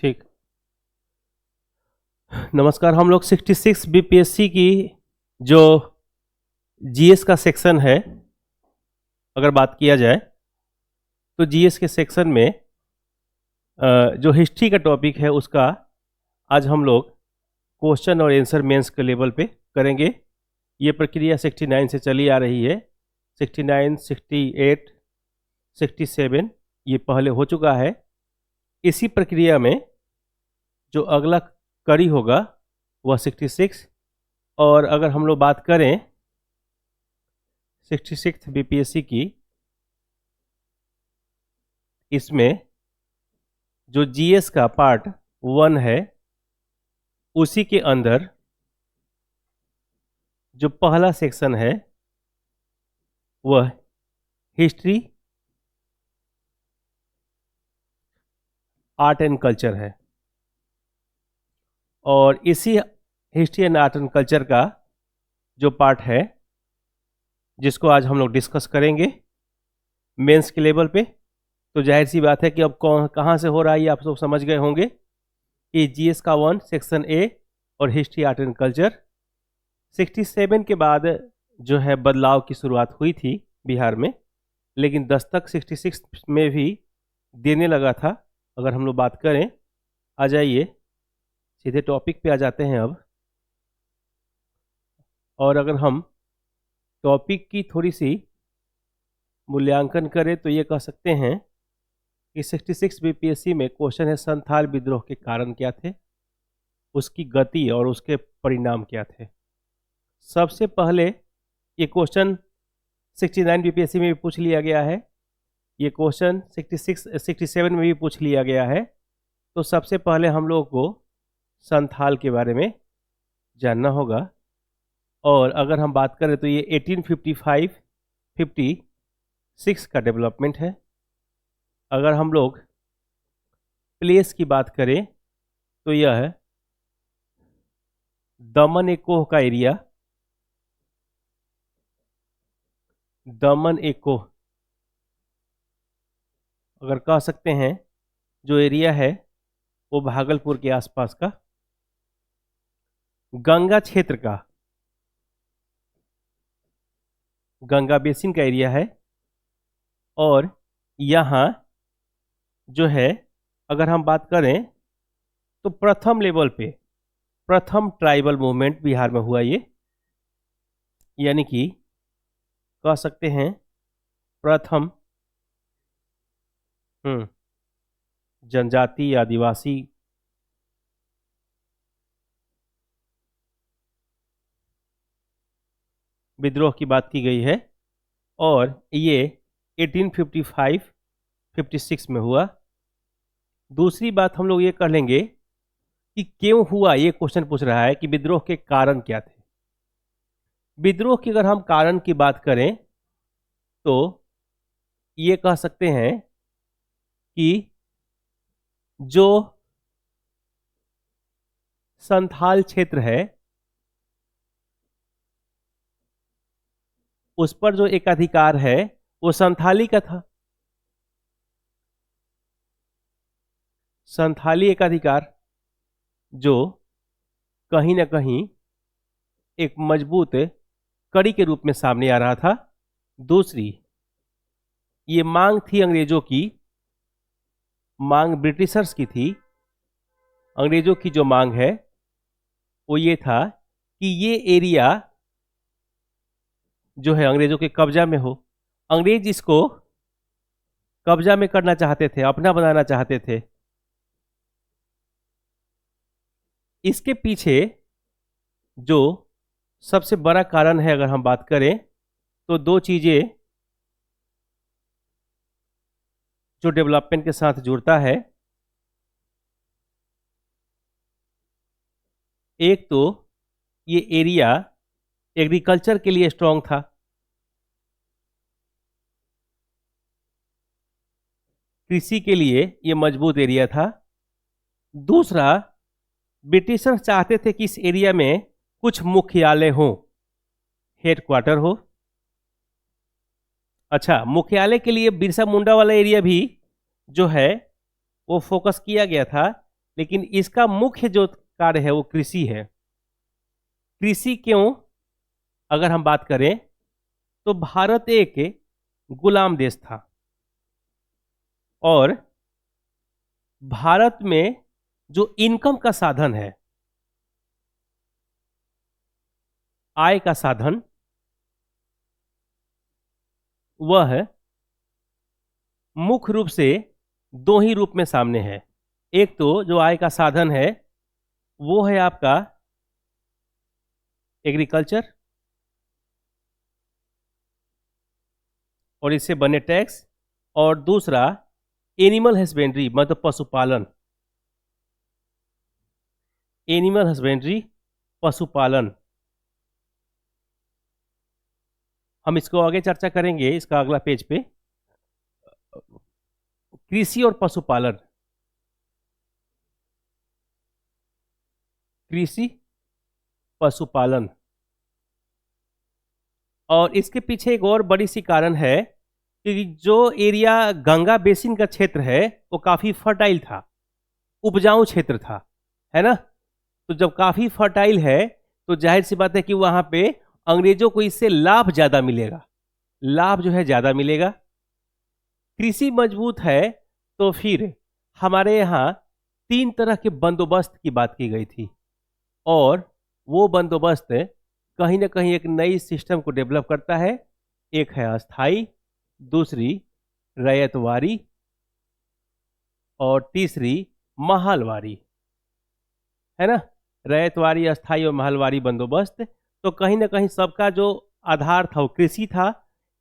ठीक। नमस्कार। हम लोग 66 बीपीएससी की जो जीएस का सेक्शन है, अगर बात किया जाए तो जीएस के सेक्शन में जो हिस्ट्री का टॉपिक है उसका आज हम लोग क्वेश्चन और आंसर मेंस के लेवल पे करेंगे। ये प्रक्रिया 69 से चली आ रही है। 69, 68, 67 ये पहले हो चुका है। इसी प्रक्रिया में जो अगला कड़ी होगा वह 66, और अगर हम लोग बात करें 66 बीपीएससी की, इसमें जो जीएस का पार्ट 1 है उसी के अंदर जो पहला सेक्शन है वह हिस्ट्री, आर्ट एंड कल्चर है। और इसी history and art and culture का जो पार्ट है जिसको आज हम लोग डिस्कस करेंगे मेंस के लेवल पे, तो जाहिर सी बात है कि अब कहाँ से हो रहा है ये आप लोग समझ गए होंगे कि जीएस का 1 सेक्शन ए और हिस्ट्री आर्ट एंड कल्चर। 67 के बाद जो है बदलाव की शुरुआत हुई थी बिहार में, लेकिन दस्तक 66 में भी देने लगा था। अगर हम लोग बात करें, आ जाइए सीधे टॉपिक पे आ जाते हैं अब। और अगर हम टॉपिक की थोड़ी सी मूल्यांकन करें तो ये कह सकते हैं कि 66 बीपीएससी में क्वेश्चन है संथाल विद्रोह के कारण क्या थे, उसकी गति और उसके परिणाम क्या थे। सबसे पहले ये क्वेश्चन 69 बीपीएससी में भी पूछ लिया गया है, ये क्वेश्चन 67 में भी पूछ लिया गया है। तो सबसे पहले हम लोगों को संथाल के बारे में जानना होगा। और अगर हम बात करें तो ये 1855-56 का डेवलपमेंट है। अगर हम लोग प्लेस की बात करें तो यह है दमन एकोह का एरिया। दमन एकोह अगर कह सकते हैं जो एरिया है वो भागलपुर के आसपास का गंगा क्षेत्र का, गंगा बेसिन का एरिया है। और यहाँ जो है अगर हम बात करें तो प्रथम लेवल पे प्रथम ट्राइबल मूवमेंट बिहार में हुआ ये, यानी कि कह सकते हैं प्रथम जनजाति आदिवासी विद्रोह की बात की गई है, और ये 1855-56 में हुआ। दूसरी बात हम लोग ये कर लेंगे कि क्यों हुआ, ये क्वेश्चन पूछ रहा है कि विद्रोह के कारण क्या थे। विद्रोह की अगर हम कारण की बात करें तो ये कह सकते हैं कि जो संथाल क्षेत्र है उस पर जो एकाधिकार है वो संथाली का था। संथाली एकाधिकार जो कहीं ना कहीं एक मजबूत कड़ी के रूप में सामने आ रहा था। दूसरी ये मांग थी अंग्रेजों की, मांग ब्रिटिशर्स की थी। अंग्रेजों की जो मांग है वो ये था कि ये एरिया जो है अंग्रेजों के कब्जा में हो। अंग्रेज इसको कब्जा में करना चाहते थे, अपना बनाना चाहते थे। इसके पीछे जो सबसे बड़ा कारण है अगर हम बात करें तो दो चीजें जो डेवलपमेंट के साथ जुड़ता है। एक तो ये एरिया एग्रीकल्चर के लिए स्ट्रांग था। कृषि के लिए ये मजबूत एरिया था। दूसरा, ब्रिटिशर्स चाहते थे कि इस एरिया में कुछ मुख्यालय हो, हेडक्वार्टर हो। अच्छा, मुख्यालय के लिए बिरसा मुंडा वाला एरिया भी जो है वो फोकस किया गया था लेकिन इसका मुख्य जो कार्य है वो कृषि है। कृषि क्यों, अगर हम बात करें तो भारत एक गुलाम देश था और भारत में जो इनकम का साधन है, आय का साधन, वह मुख्य रूप से दो ही रूप में सामने है। एक तो जो आय का साधन है वो है आपका एग्रीकल्चर और इससे बने टैक्स, और दूसरा एनिमल हस्बेंड्री मतलब पशुपालन। एनिमल हस्बेंड्री, पशुपालन, हम इसको आगे चर्चा करेंगे इसका अगला पेज पे। कृषि और पशुपालन, कृषि पशुपालन, और इसके पीछे एक और बड़ी सी कारण है कि जो एरिया गंगा बेसिन का क्षेत्र है वो काफी फर्टाइल था, उपजाऊ क्षेत्र था, है ना। तो जब काफी फर्टाइल है तो जाहिर सी बात है कि वहां पे अंग्रेजों को इससे लाभ ज्यादा मिलेगा, लाभ जो है ज्यादा मिलेगा। कृषि मजबूत है तो फिर हमारे यहाँ 3 तरह के बंदोबस्त की बात की गई थी, और वो बंदोबस्त कहीं ना कहीं एक नई सिस्टम को डेवलप करता है। एक है अस्थाई, दूसरी रैयतवारी, और तीसरी महलवारी, है ना। रैयतवारी, अस्थाई और महलवारी बंदोबस्त। तो कहीं ना कहीं सबका जो आधार था वो कृषि था,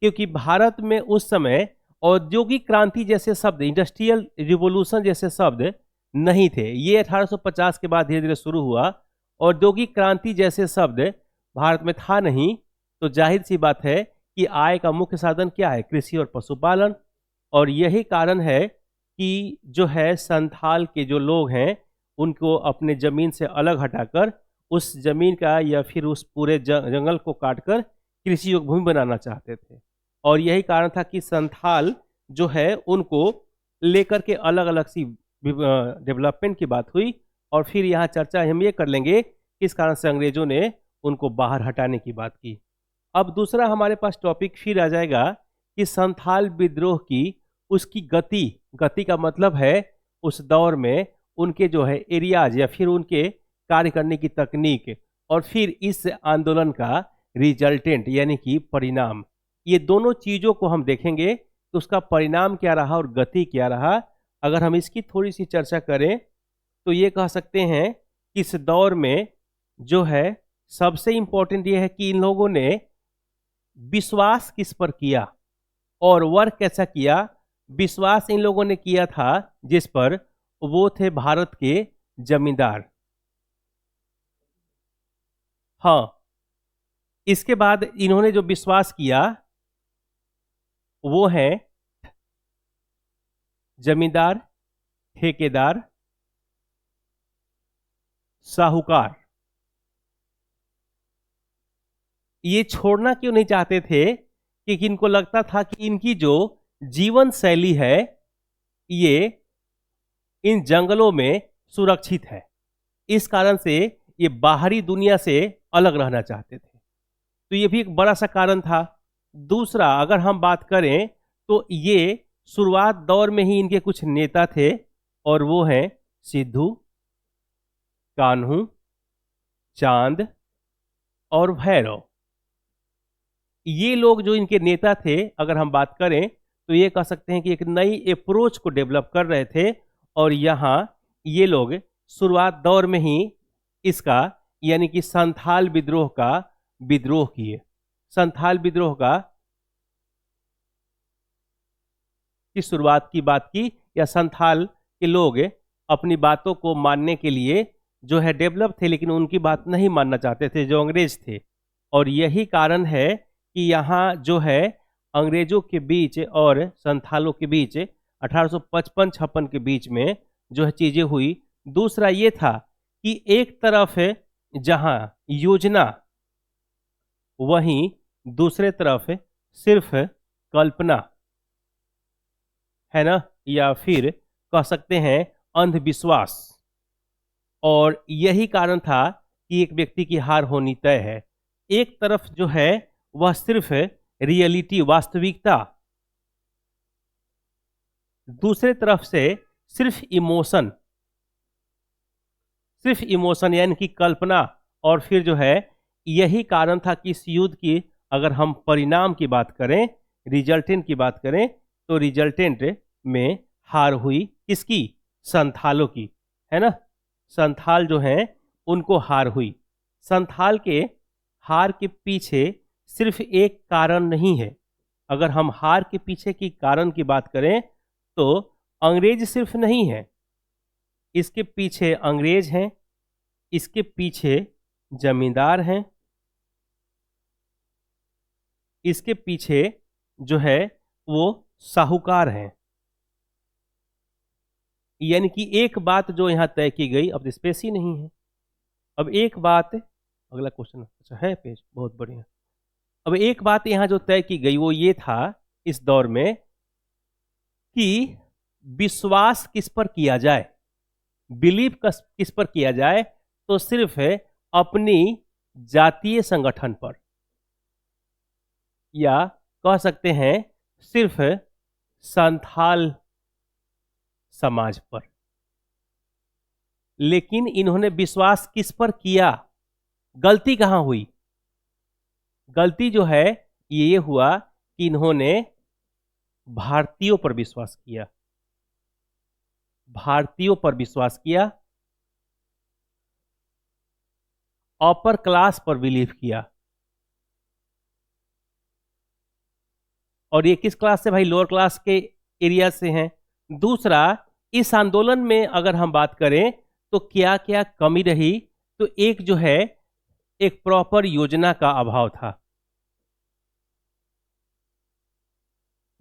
क्योंकि भारत में उस समय औद्योगिक क्रांति जैसे शब्द, इंडस्ट्रियल रिवोल्यूशन जैसे शब्द नहीं थे। ये 1850 के बाद धीरे धीरे शुरू हुआ। औद्योगिक क्रांति जैसे शब्द भारत में था नहीं, तो जाहिर सी बात है कि आय का मुख्य साधन क्या है, कृषि और पशुपालन। और यही कारण है कि जो है संथाल के जो लोग हैं उनको अपने जमीन से अलग हटाकर उस जमीन का या फिर उस पूरे जंगल को काटकर कृषि योग्य भूमि बनाना चाहते थे। और यही कारण था कि संथाल जो है उनको लेकर के अलग अलग सी डेवलपमेंट की बात हुई। और फिर यहाँ चर्चा हम ये कर लेंगे किस कारण से अंग्रेजों ने उनको बाहर हटाने की बात की। अब दूसरा हमारे पास टॉपिक फिर आ जाएगा कि संथाल विद्रोह की उसकी गति, गति का मतलब है उस दौर में उनके जो है एरियाज या फिर उनके कार्य करने की तकनीक, और फिर इस आंदोलन का रिजल्टेंट यानी कि परिणाम। ये दोनों चीजों को हम देखेंगे तो उसका परिणाम क्या रहा और गति क्या रहा। अगर हम इसकी थोड़ी सी चर्चा करें तो ये कह सकते हैं कि इस दौर में जो है सबसे इंपॉर्टेंट ये है कि इन लोगों ने विश्वास किस पर किया और वर्क कैसा किया। विश्वास इन लोगों ने किया था जिस पर वो थे भारत के जमींदार। हाँ, इसके बाद इन्होंने जो विश्वास किया वो है जमींदार, ठेकेदार, साहूकार। ये छोड़ना क्यों नहीं चाहते थे, क्योंकि इनको लगता था कि इनकी जो जीवन शैली है ये इन जंगलों में सुरक्षित है, इस कारण से ये बाहरी दुनिया से अलग रहना चाहते थे। तो ये भी एक बड़ा सा कारण था। दूसरा, अगर हम बात करें तो ये शुरुआत दौर में ही इनके कुछ नेता थे, और वो हैं सिद्धू, कान्हू, चांद और भैरव। ये लोग जो इनके नेता थे, अगर हम बात करें तो ये कह सकते हैं कि एक नई अप्रोच को डेवलप कर रहे थे। और यहाँ ये लोग शुरुआत दौर में ही इसका यानी कि संथाल विद्रोह का विद्रोह किए। संथाल विद्रोह का की शुरुआत की बात की, या संथाल के लोग अपनी बातों को मानने के लिए जो है डेवलप थे, लेकिन उनकी बात नहीं मानना चाहते थे जो अंग्रेज थे। और यही कारण है कि यहाँ जो है अंग्रेजों के बीच और संथालों के बीच 1855-56 के बीच में जो है चीजें हुई। दूसरा ये था कि एक तरफ जहां योजना, वहीं दूसरे तरफ सिर्फ कल्पना, है ना, या फिर कह सकते हैं अंधविश्वास। और यही कारण था कि एक व्यक्ति की हार होनी तय है। एक तरफ जो है वह सिर्फ रियलिटी, वास्तविकता, दूसरे तरफ से सिर्फ इमोशन, यानी कि कल्पना। और फिर जो है यही कारण था कि इस युद्ध की अगर हम परिणाम की बात करें, रिजल्टेंट की बात करें, तो रिजल्टेंट में हार हुई किसकी? संथालों की, है ना। संथाल जो हैं उनको हार हुई। संथाल के हार के पीछे सिर्फ एक कारण नहीं है। अगर हम हार के पीछे की कारण की बात करें तो अंग्रेज सिर्फ नहीं है, इसके पीछे अंग्रेज हैं, इसके पीछे जमींदार हैं, इसके पीछे जो है वो साहूकार हैं। यानी कि एक बात जो यहां तय की गई, अब स्पेस ही नहीं है। अब एक बात, अगला क्वेश्चन अच्छा है पेज, बहुत बढ़िया। अब एक बात यहां जो तय की गई वो ये था इस दौर में कि विश्वास किस पर किया जाए, बिलीव किस पर किया जाए, तो सिर्फ अपनी जातीय संगठन पर, या कह सकते हैं सिर्फ संथाल समाज पर। लेकिन इन्होंने विश्वास किस पर किया? गलती कहां हुई? गलती जो है ये हुआ कि इन्होंने भारतीयों पर विश्वास किया, भारतीयों पर विश्वास किया, अपर क्लास पर बिलीव किया। और ये किस क्लास से भाई? लोअर क्लास के एरिया से हैं। दूसरा, इस आंदोलन में अगर हम बात करें तो क्या क्या कमी रही, तो एक जो है एक प्रॉपर योजना का अभाव था।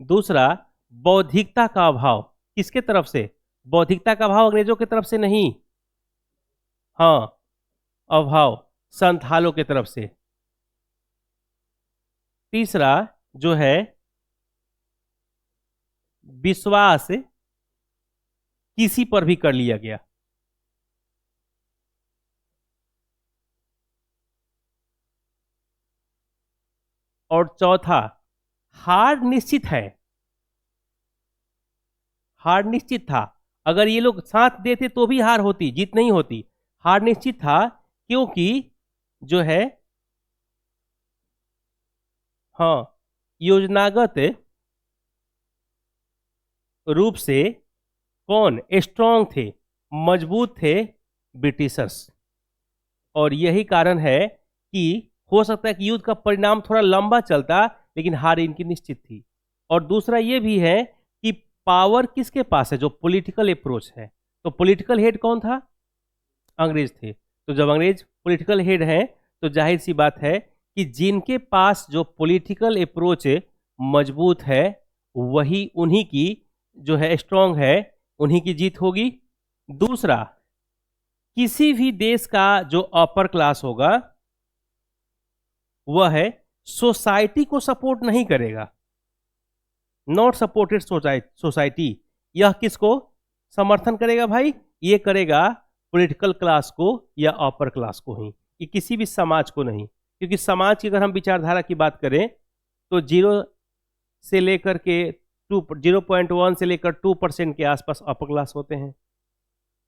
दूसरा, बौद्धिकता का अभाव। किसके तरफ से? बौद्धिकता का अभाव अंग्रेजों की तरफ से नहीं, हाँ, अभाव संथालों की तरफ से। तीसरा जो है विश्वास किसी पर भी कर लिया गया। और चौथा, हार निश्चित है, हार निश्चित था। अगर ये लोग साथ देते तो भी हार होती, जीत नहीं होती। हार निश्चित था क्योंकि जो है हाँ, योजनागत रूप से कौन स्ट्रांग थे, मजबूत थे? ब्रिटिशर्स। और यही कारण है कि हो सकता है कि युद्ध का परिणाम थोड़ा लंबा चलता, लेकिन हार इनकी निश्चित थी। और दूसरा ये भी है कि पावर किसके पास है? जो पॉलिटिकल अप्रोच है। तो पॉलिटिकल हेड कौन था? अंग्रेज थे। तो जब अंग्रेज पॉलिटिकल हेड हैं तो जाहिर सी बात है कि जिनके पास जो पॉलिटिकल अप्रोच मजबूत है वही उन्हीं की जो है स्ट्रांग है, उन्हीं की जीत होगी। दूसरा, किसी भी देश का जो अपर क्लास होगा वह है सोसाइटी को सपोर्ट नहीं करेगा, नॉट सपोर्टेड सोसाइटी। यह किसको समर्थन करेगा भाई? ये करेगा पॉलिटिकल क्लास को या अपर क्लास को ही, ये किसी भी समाज को नहीं। क्योंकि समाज की अगर हम विचारधारा की बात करें तो 0.1 से लेकर 2% के आसपास अपर क्लास होते हैं,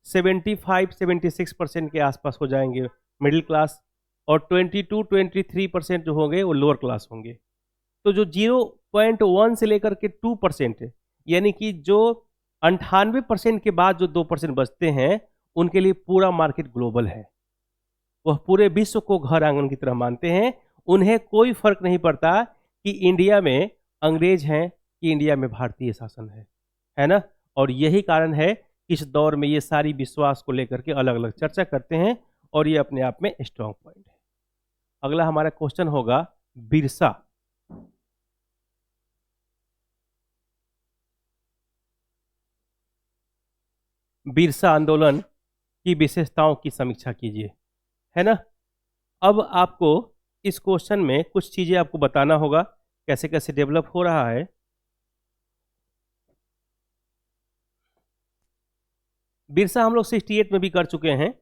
75-76% के आसपास हो जाएंगे मिडिल क्लास, और 22-23% जो होंगे वो लोअर क्लास होंगे। तो जो 0.1 से लेकर के 2%, यानी कि जो 98% के बाद जो 2% बचते हैं, उनके लिए पूरा मार्केट ग्लोबल है। वह पूरे विश्व को घर आंगन की तरह मानते हैं। उन्हें कोई फर्क नहीं पड़ता कि इंडिया में अंग्रेज हैं कि इंडिया में भारतीय शासन है ना। और यही कारण है कि इस दौर में ये सारी विश्वास को लेकर के अलग अलग चर्चा करते हैं, और ये अपने आप में स्ट्रॉन्ग पॉइंट है। अगला हमारा क्वेश्चन होगा बिरसा। बिरसा आंदोलन की विशेषताओं की समीक्षा कीजिए, है ना। अब आपको इस क्वेश्चन में कुछ चीजें आपको बताना होगा, कैसे कैसे डेवलप हो रहा है। बिरसा हम लोग 68 में भी कर चुके हैं,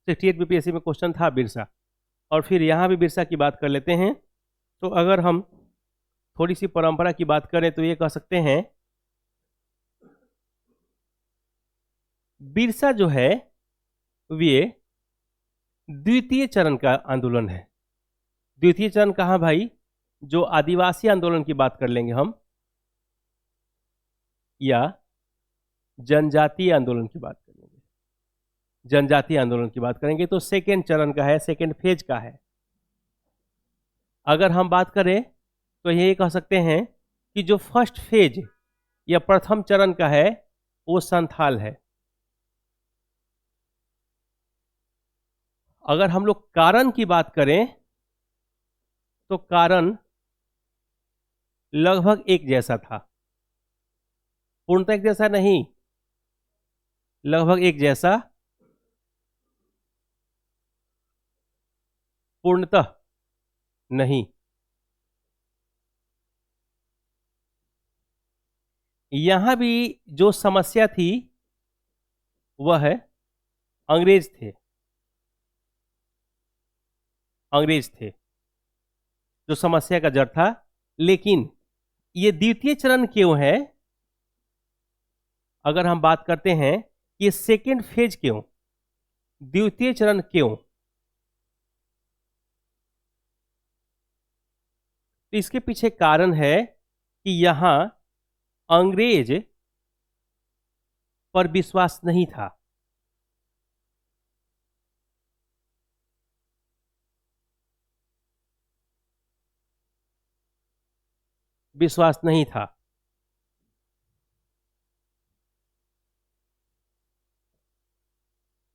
68 बीपीएससी में क्वेश्चन था बिरसा, और फिर यहाँ भी बिरसा की बात कर लेते हैं। तो अगर हम थोड़ी सी परंपरा की बात करें तो ये कह सकते हैं बिरसा जो है वे द्वितीय चरण का आंदोलन है। द्वितीय चरण कहाँ भाई? जो आदिवासी आंदोलन की बात कर लेंगे हम, या जनजातीय आंदोलन की बात करेंगे, जनजातीय आंदोलन की बात करेंगे तो सेकेंड चरण का है, सेकेंड फेज का है। अगर हम बात करें तो ये कह सकते हैं कि जो फर्स्ट फेज या प्रथम चरण का है वो संथाल है। अगर हम लोग कारण की बात करें तो कारण लगभग एक जैसा था, पूर्णतः एक जैसा नहीं, लगभग एक जैसा, पूर्णतः नहीं। यहां भी जो समस्या थी वह है अंग्रेज थे, अंग्रेज थे जो समस्या का जड़ था। लेकिन ये द्वितीय चरण क्यों है? अगर हम बात करते हैं ये सेकेंड फेज क्यों, द्वितीय चरण क्यों, तो इसके पीछे कारण है कि यहां अंग्रेज पर विश्वास नहीं था। विश्वास नहीं था।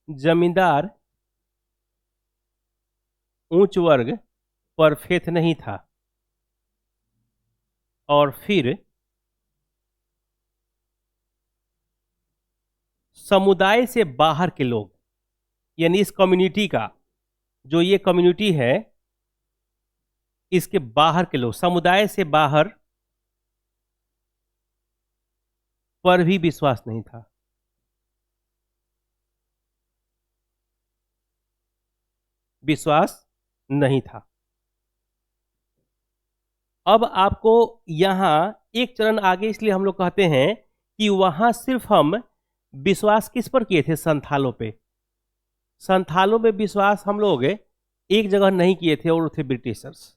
जमींदार उच्च वर्ग पर फेथ नहीं था, और फिर समुदाय से बाहर के लोग, यानी इस कम्युनिटी का, जो ये कम्युनिटी है इसके बाहर के लोग, समुदाय से बाहर पर भी विश्वास नहीं था। विश्वास नहीं था। अब आपको यहां एक चरण आगे इसलिए हम लोग कहते हैं कि वहां सिर्फ हम विश्वास किस पर किए थे? संथालों पे। संथालों में विश्वास हम लोग एक जगह नहीं किए थे, और वो थे ब्रिटिशर्स।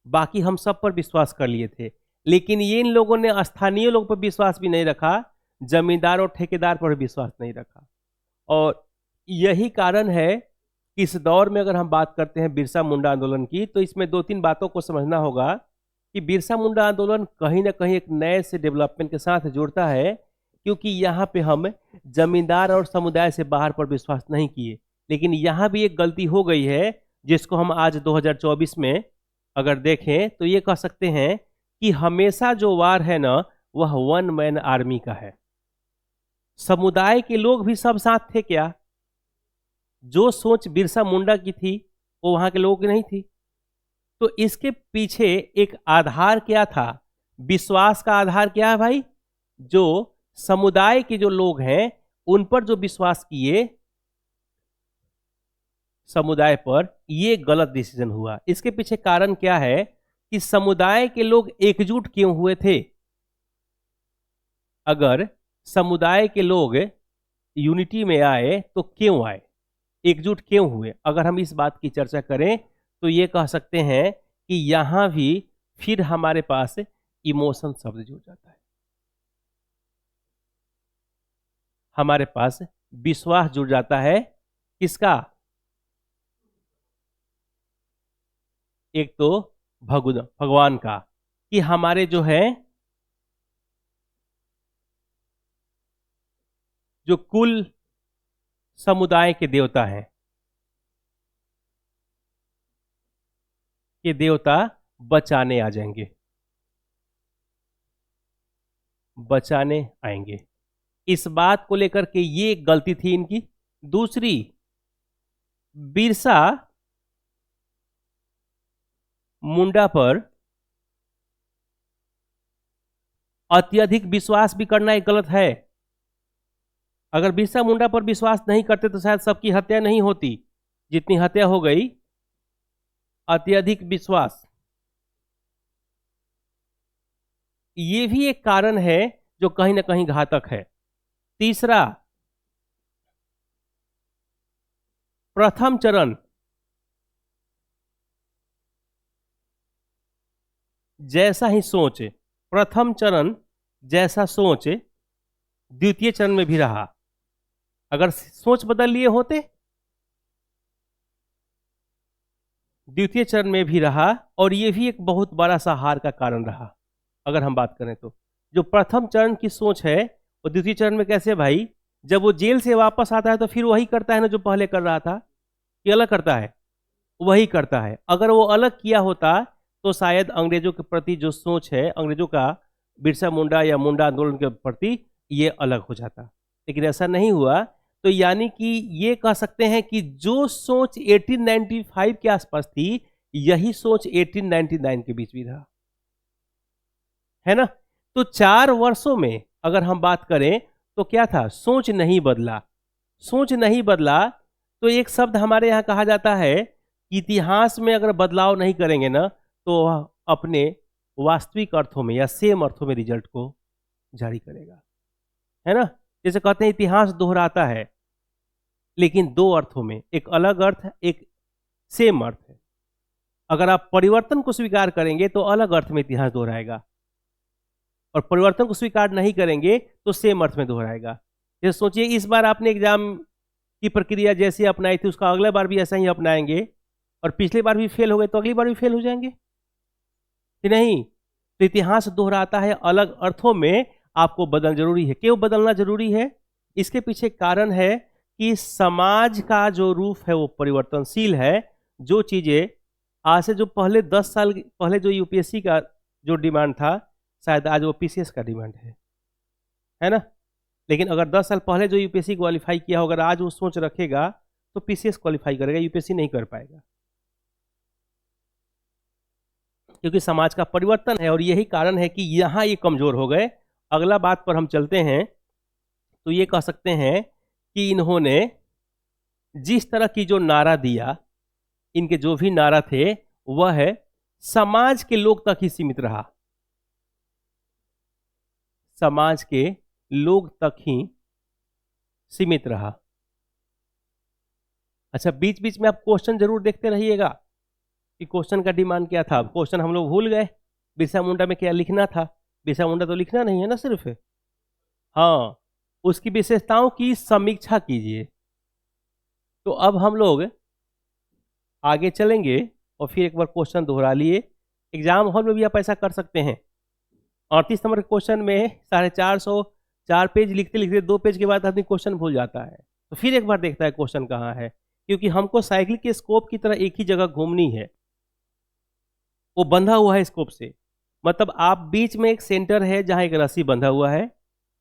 बाकी हम सब पर विश्वास कर लिए थे। लेकिन ये इन लोगों ने स्थानीय लोगों पर विश्वास भी नहीं रखा, जमींदार और ठेकेदार पर विश्वास नहीं रखा। और यही कारण है कि इस दौर में अगर हम बात करते हैं बिरसा मुंडा आंदोलन की, तो इसमें दो तीन बातों को समझना होगा कि बिरसा मुंडा आंदोलन कहीं ना कहीं एक नए से डेवलपमेंट के साथ जुड़ता है, क्योंकि यहाँ पे हम जमींदार और समुदाय से बाहर पर विश्वास नहीं किए। लेकिन यहाँ भी एक गलती हो गई है जिसको हम आज 2024 में अगर देखें तो ये कह सकते हैं कि हमेशा जो वार है ना वह वन मैन आर्मी का है। समुदाय के लोग भी सब साथ थे क्या? जो सोच बिरसा मुंडा की थी वो वहां के लोगों की नहीं थी। तो इसके पीछे एक आधार क्या था? विश्वास का आधार क्या है भाई? जो समुदाय के जो लोग हैं उन पर जो विश्वास किए समुदाय पर, ये गलत डिसीजन हुआ। इसके पीछे कारण क्या है कि समुदाय के लोग एकजुट क्यों हुए थे? अगर समुदाय के लोग यूनिटी में आए तो क्यों आए, एकजुट क्यों हुए? अगर हम इस बात की चर्चा करें तो ये कह सकते हैं कि यहां भी फिर हमारे पास इमोशन शब्द जुड़ जाता है, हमारे पास विश्वास जुड़ जाता है। किसका? एक तो भगवान का, कि हमारे जो है जो कुल समुदाय के देवता हैं, कि देवता बचाने आ जाएंगे, बचाने आएंगे। इस बात को लेकर के ये एक गलती थी इनकी। दूसरी, बिरसा मुंडा पर अत्यधिक विश्वास भी करना एक गलत है। अगर बिरसा मुंडा पर विश्वास नहीं करते तो शायद सबकी हत्या नहीं होती जितनी हत्या हो गई। अत्यधिक विश्वास, ये भी एक कारण है जो कहीं ना कहीं घातक है। तीसरा, प्रथम चरण जैसा ही सोच, प्रथम चरण जैसा सोच द्वितीय चरण में भी रहा। अगर सोच बदल लिए होते द्वितीय चरण में भी रहा, और यह भी एक बहुत बड़ा सा हार का कारण रहा। अगर हम बात करें तो जो प्रथम चरण की सोच है वो द्वितीय चरण में कैसे भाई, जब वो जेल से वापस आता है तो फिर वही करता है ना जो पहले कर रहा था, कि अलग करता है? वही करता है। अगर वो अलग किया होता तो शायद अंग्रेजों के प्रति जो सोच है अंग्रेजों का बिरसा मुंडा या मुंडा आंदोलन के प्रति, ये अलग हो जाता। लेकिन ऐसा नहीं हुआ। तो यानी कि ये कह सकते हैं कि जो सोच 1895 के आसपास थी, यही सोच 1899 के बीच भी था, है ना? तो 4 वर्षों में अगर हम बात करें तो क्या था, सोच नहीं बदला। सोच नहीं बदला तो एक शब्द हमारे यहां कहा जाता है कि इतिहास में अगर बदलाव नहीं करेंगे ना तो वह अपने वास्तविक अर्थों में या सेम अर्थों में रिजल्ट को जारी करेगा, है ना? जैसे कहते हैं इतिहास दोहराता है, लेकिन दो अर्थों में, एक अलग अर्थ एक सेम अर्थ है। अगर आप परिवर्तन को स्वीकार करेंगे तो अलग अर्थ में इतिहास दोहराएगा, और परिवर्तन को स्वीकार नहीं करेंगे तो सेम अर्थ में दोहराएगा। जैसे सोचिए इस बार आपने एग्जाम की प्रक्रिया जैसे अपनाई थी उसका अगले बार भी ऐसा ही अपनाएंगे, और पिछली बार भी फेल हो गए तो अगली बार भी फेल हो जाएंगे कि नहीं? तो इतिहास दोहराता है, अलग अर्थों में आपको बदलना जरूरी है। क्यों बदलना जरूरी है? इसके पीछे कारण है कि समाज का जो रूप है वो परिवर्तनशील है। जो चीजें आज से जो पहले 10 साल पहले जो यूपीएससी का जो डिमांड था, शायद आज वो पीसीएस का डिमांड है ना? लेकिन अगर 10 साल पहले जो यूपीएससी क्वालिफाई किया हो, अगर आज वो सोच रखेगा तो पीसीएस क्वालिफाई करेगा, यूपीएससी नहीं कर पाएगा, क्योंकि समाज का परिवर्तन है। और यही कारण है कि यहां ये कमजोर हो गए। अगला बात पर हम चलते हैं तो ये कह सकते हैं कि इन्होंने जिस तरह की जो नारा दिया, इनके जो भी नारा थे वह है समाज के लोग तक ही सीमित रहा, समाज के लोग तक ही सीमित रहा। अच्छा, बीच बीच में आप क्वेश्चन जरूर देखते रहिएगा कि क्वेश्चन का डिमांड क्या था। क्वेश्चन हम लोग भूल गए, बिरसा मुंडा में क्या लिखना था। बिरसा मुंडा तो लिखना नहीं है ना सिर्फ, हाँ, उसकी विशेषताओं की समीक्षा कीजिए। तो अब हम लोग आगे चलेंगे और फिर एक बार क्वेश्चन दोहरा लिए। एग्जाम हॉल में भी आप ऐसा कर सकते हैं। 38 नंबर के क्वेश्चन में 450 4 पेज लिखते लिखते 2 पेज के बाद आदमी क्वेश्चन भूल जाता है, तो फिर एक बार देखता है क्वेश्चन कहाँ है, क्योंकि हमको साइकिल के स्कोप की तरह एक ही जगह घूमनी है, वो बंधा हुआ है स्कोप से। मतलब आप बीच में एक सेंटर है जहां एक रस्सी बंधा हुआ है,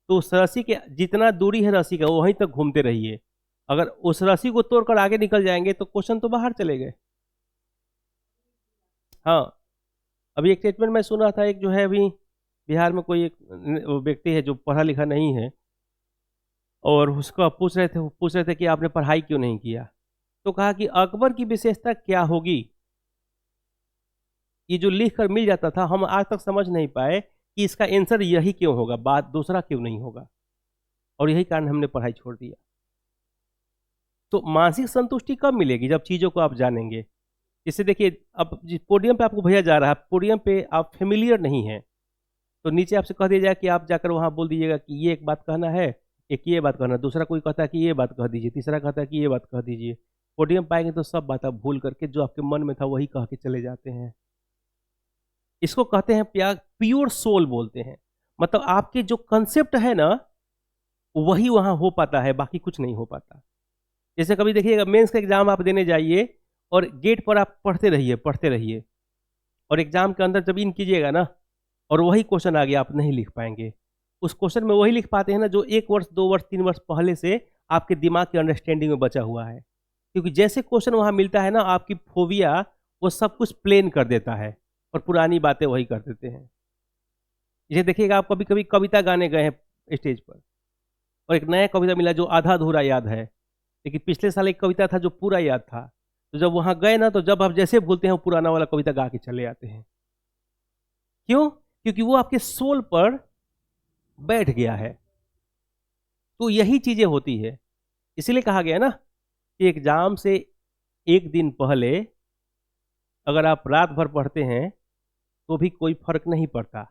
तो उस रस्सी के जितना दूरी है रस्सी का वहीं तक घूमते रहिए। अगर उस रस्सी को तोड़कर आगे निकल जाएंगे तो क्वेश्चन तो बाहर चले गए। हाँ, अभी एक स्टेटमेंट मैं सुन रहा था, एक जो है अभी बिहार में कोई एक व्यक्ति है जो पढ़ा लिखा नहीं है, और उसको पूछ रहे थे कि आपने पढ़ाई क्यों नहीं किया। तो कहा कि अकबर की विशेषता क्या होगी, ये जो लिख कर मिल जाता था हम आज तक समझ नहीं पाए कि इसका आंसर यही क्यों होगा, बात दूसरा क्यों नहीं होगा, और यही कारण हमने पढ़ाई छोड़ दिया। तो मानसिक संतुष्टि कब मिलेगी, जब चीज़ों को आप जानेंगे। जैसे देखिए, अब जिस पोडियम पे आपको भेजा जा रहा है, पोडियम पे आप फेमिलियर नहीं है, तो नीचे आपसे कह दिया जाए कि आप जाकर वहाँ बोल दीजिएगा कि ये एक बात कहना है, एक ये बात कहना, दूसरा कोई कहता है कि ये बात कह दीजिए, तीसरा कहता है कि ये बात कह दीजिए। पोडियम पाएंगे तो सब बात आप भूल करके जो आपके मन में था वही कह के चले जाते हैं। इसको कहते हैं प्योर सोल बोलते हैं। मतलब आपके जो कंसेप्ट है ना वही वहाँ हो पाता है, बाकी कुछ नहीं हो पाता। जैसे कभी देखिएगा मेंस का एग्जाम आप देने जाइए और गेट पर आप पढ़ते रहिए, और एग्जाम के अंदर जब इन कीजिएगा ना और वही क्वेश्चन आ गया, आप नहीं लिख पाएंगे। उस क्वेश्चन में वही लिख पाते हैं ना जो 1 वर्ष 2 वर्ष 3 वर्ष पहले से आपके दिमाग के अंडरस्टैंडिंग में बचा हुआ है। क्योंकि जैसे क्वेश्चन वहाँ मिलता है ना, आपकी फोबिया वो सब कुछ प्लेन कर देता है और पुरानी बातें वही कर देते हैं। ये देखिएगा, आप कभी कभी कविता गाने गए हैं स्टेज पर, और एक नया कविता मिला जो आधा अधूरा याद है, लेकिन पिछले साल एक कविता था जो पूरा याद था। तो जब वहां गए ना, तो जब आप जैसे भूलते हैं वो पुराना वाला कविता गा के चले आते हैं। क्यों? क्योंकि वो आपके सोल पर बैठ गया है। तो यही चीजें होती है। इसीलिए कहा गया ना कि एग्जाम से एक दिन पहले अगर आप रात भर पढ़ते हैं तो भी कोई फर्क नहीं पड़ता,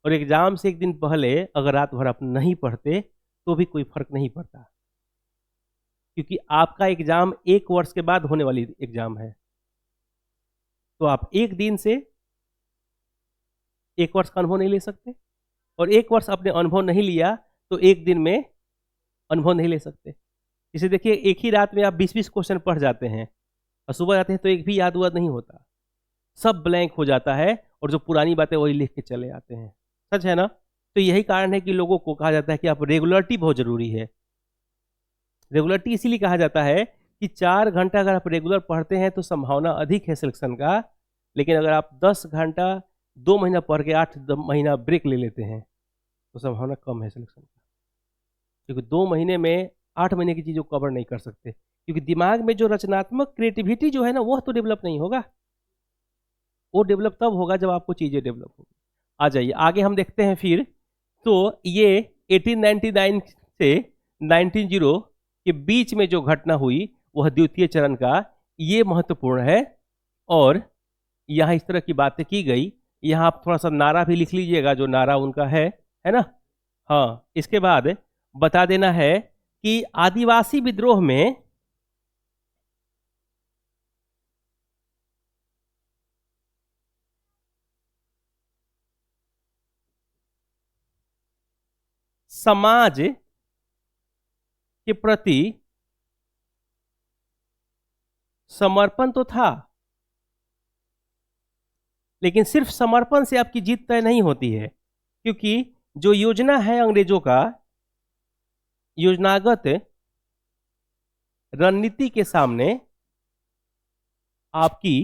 और एग्जाम से एक दिन पहले अगर रात भर आप नहीं पढ़ते तो भी कोई फर्क नहीं पड़ता, क्योंकि आपका एग्जाम एक वर्ष के बाद होने वाली एग्जाम है। तो आप एक दिन से एक वर्ष का अनुभव नहीं ले सकते, और एक वर्ष आपने अनुभव नहीं लिया तो एक दिन में अनुभव नहीं ले सकते। इसे देखिए, एक ही रात में आप 20-20 क्वेश्चन पढ़ जाते हैं और सुबह जाते हैं तो एक भी याद वाद नहीं होता, सब ब्लैंक हो जाता है, और जो पुरानी बातें वही लिख के चले आते हैं। सच है ना? तो यही कारण है कि लोगों को कहा जाता है कि आप रेगुलरिटी बहुत जरूरी है। रेगुलरिटी इसीलिए कहा जाता है कि 4 घंटा अगर आप रेगुलर पढ़ते हैं तो संभावना अधिक है सिलेक्शन का, लेकिन अगर आप 10 घंटा 2 महीना पढ़ के 8 महीना ब्रेक ले लेते हैं तो संभावना कम है सिलेक्शन का, क्योंकि 2 महीने में 8 महीने की चीज़ों को कवर नहीं कर सकते, क्योंकि दिमाग में जो रचनात्मक क्रिएटिविटी जो है ना, वह तो डेवलप नहीं होगा। वो डेवलप तब होगा जब आपको चीज़ें डेवलप होगी। आ जाइए आगे हम देखते हैं फिर। तो ये 1899 से 1900 के बीच में जो घटना हुई वह द्वितीय चरण का, ये महत्वपूर्ण है। और यहाँ इस तरह की बातें की गई। यहाँ आप थोड़ा सा नारा भी लिख लीजिएगा, जो नारा उनका है ना? हाँ, इसके बाद बता देना है कि आदिवासी विद्रोह में समाज के प्रति समर्पण तो था, लेकिन सिर्फ समर्पण से आपकी जीत तय नहीं होती है, क्योंकि जो योजना है अंग्रेजों का, योजनागत रणनीति के सामने आपकी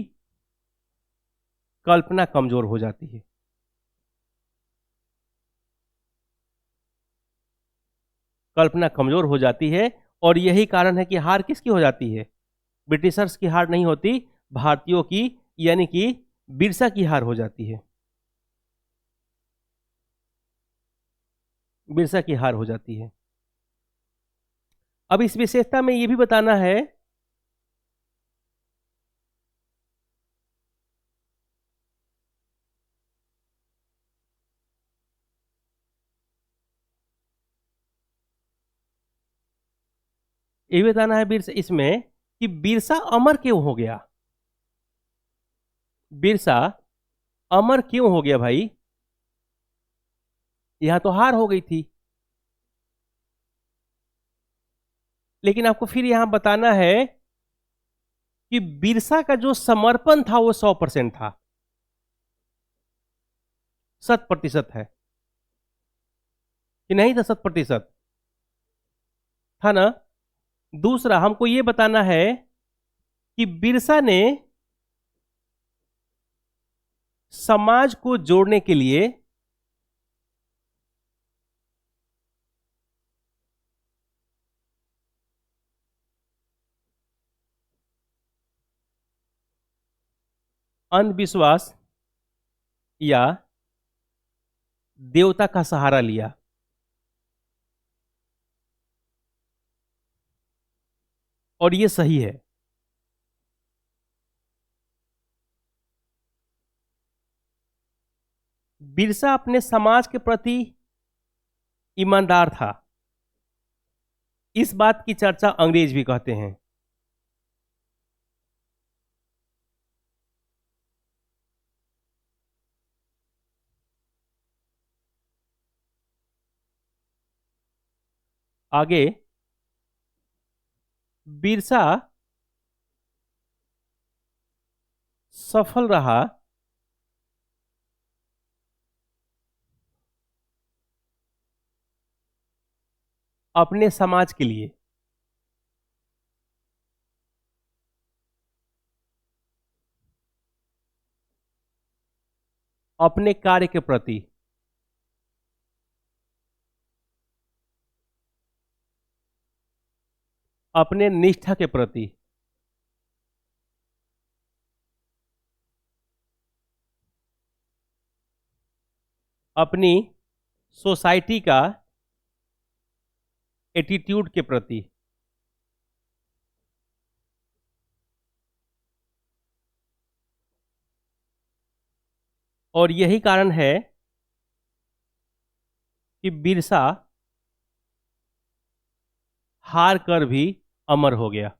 कल्पना कमजोर हो जाती है। कल्पना कमजोर हो जाती है, और यही कारण है कि हार किसकी हो जाती है? ब्रिटिशर्स की हार नहीं होती, भारतीयों की, यानी कि बिरसा की हार हो जाती है। बिरसा की हार हो जाती है। अब इस विशेषता में यह भी बताना है ये भी बताना है बिरसा इसमें कि बिरसा अमर क्यों हो गया। बिरसा अमर क्यों हो गया भाई? यहां तो हार हो गई थी, लेकिन आपको फिर यहां बताना है कि बिरसा का जो समर्पण था वो 100% था, 100% है कि नहीं था? 100% था ना? दूसरा हमको ये बताना है कि बिरसा ने समाज को जोड़ने के लिए अंधविश्वास या देवता का सहारा लिया। और ये सही है। बिरसा अपने समाज के प्रति ईमानदार था, इस बात की चर्चा अंग्रेज भी कहते हैं। आगे बिरसा सफल रहा अपने समाज के लिए। अपने कार्य के प्रति। अपने निष्ठा के प्रति, अपनी सोसाइटी का एटीट्यूड के प्रति, और यही कारण है कि बिरसा हार कर भी अमर हो गया।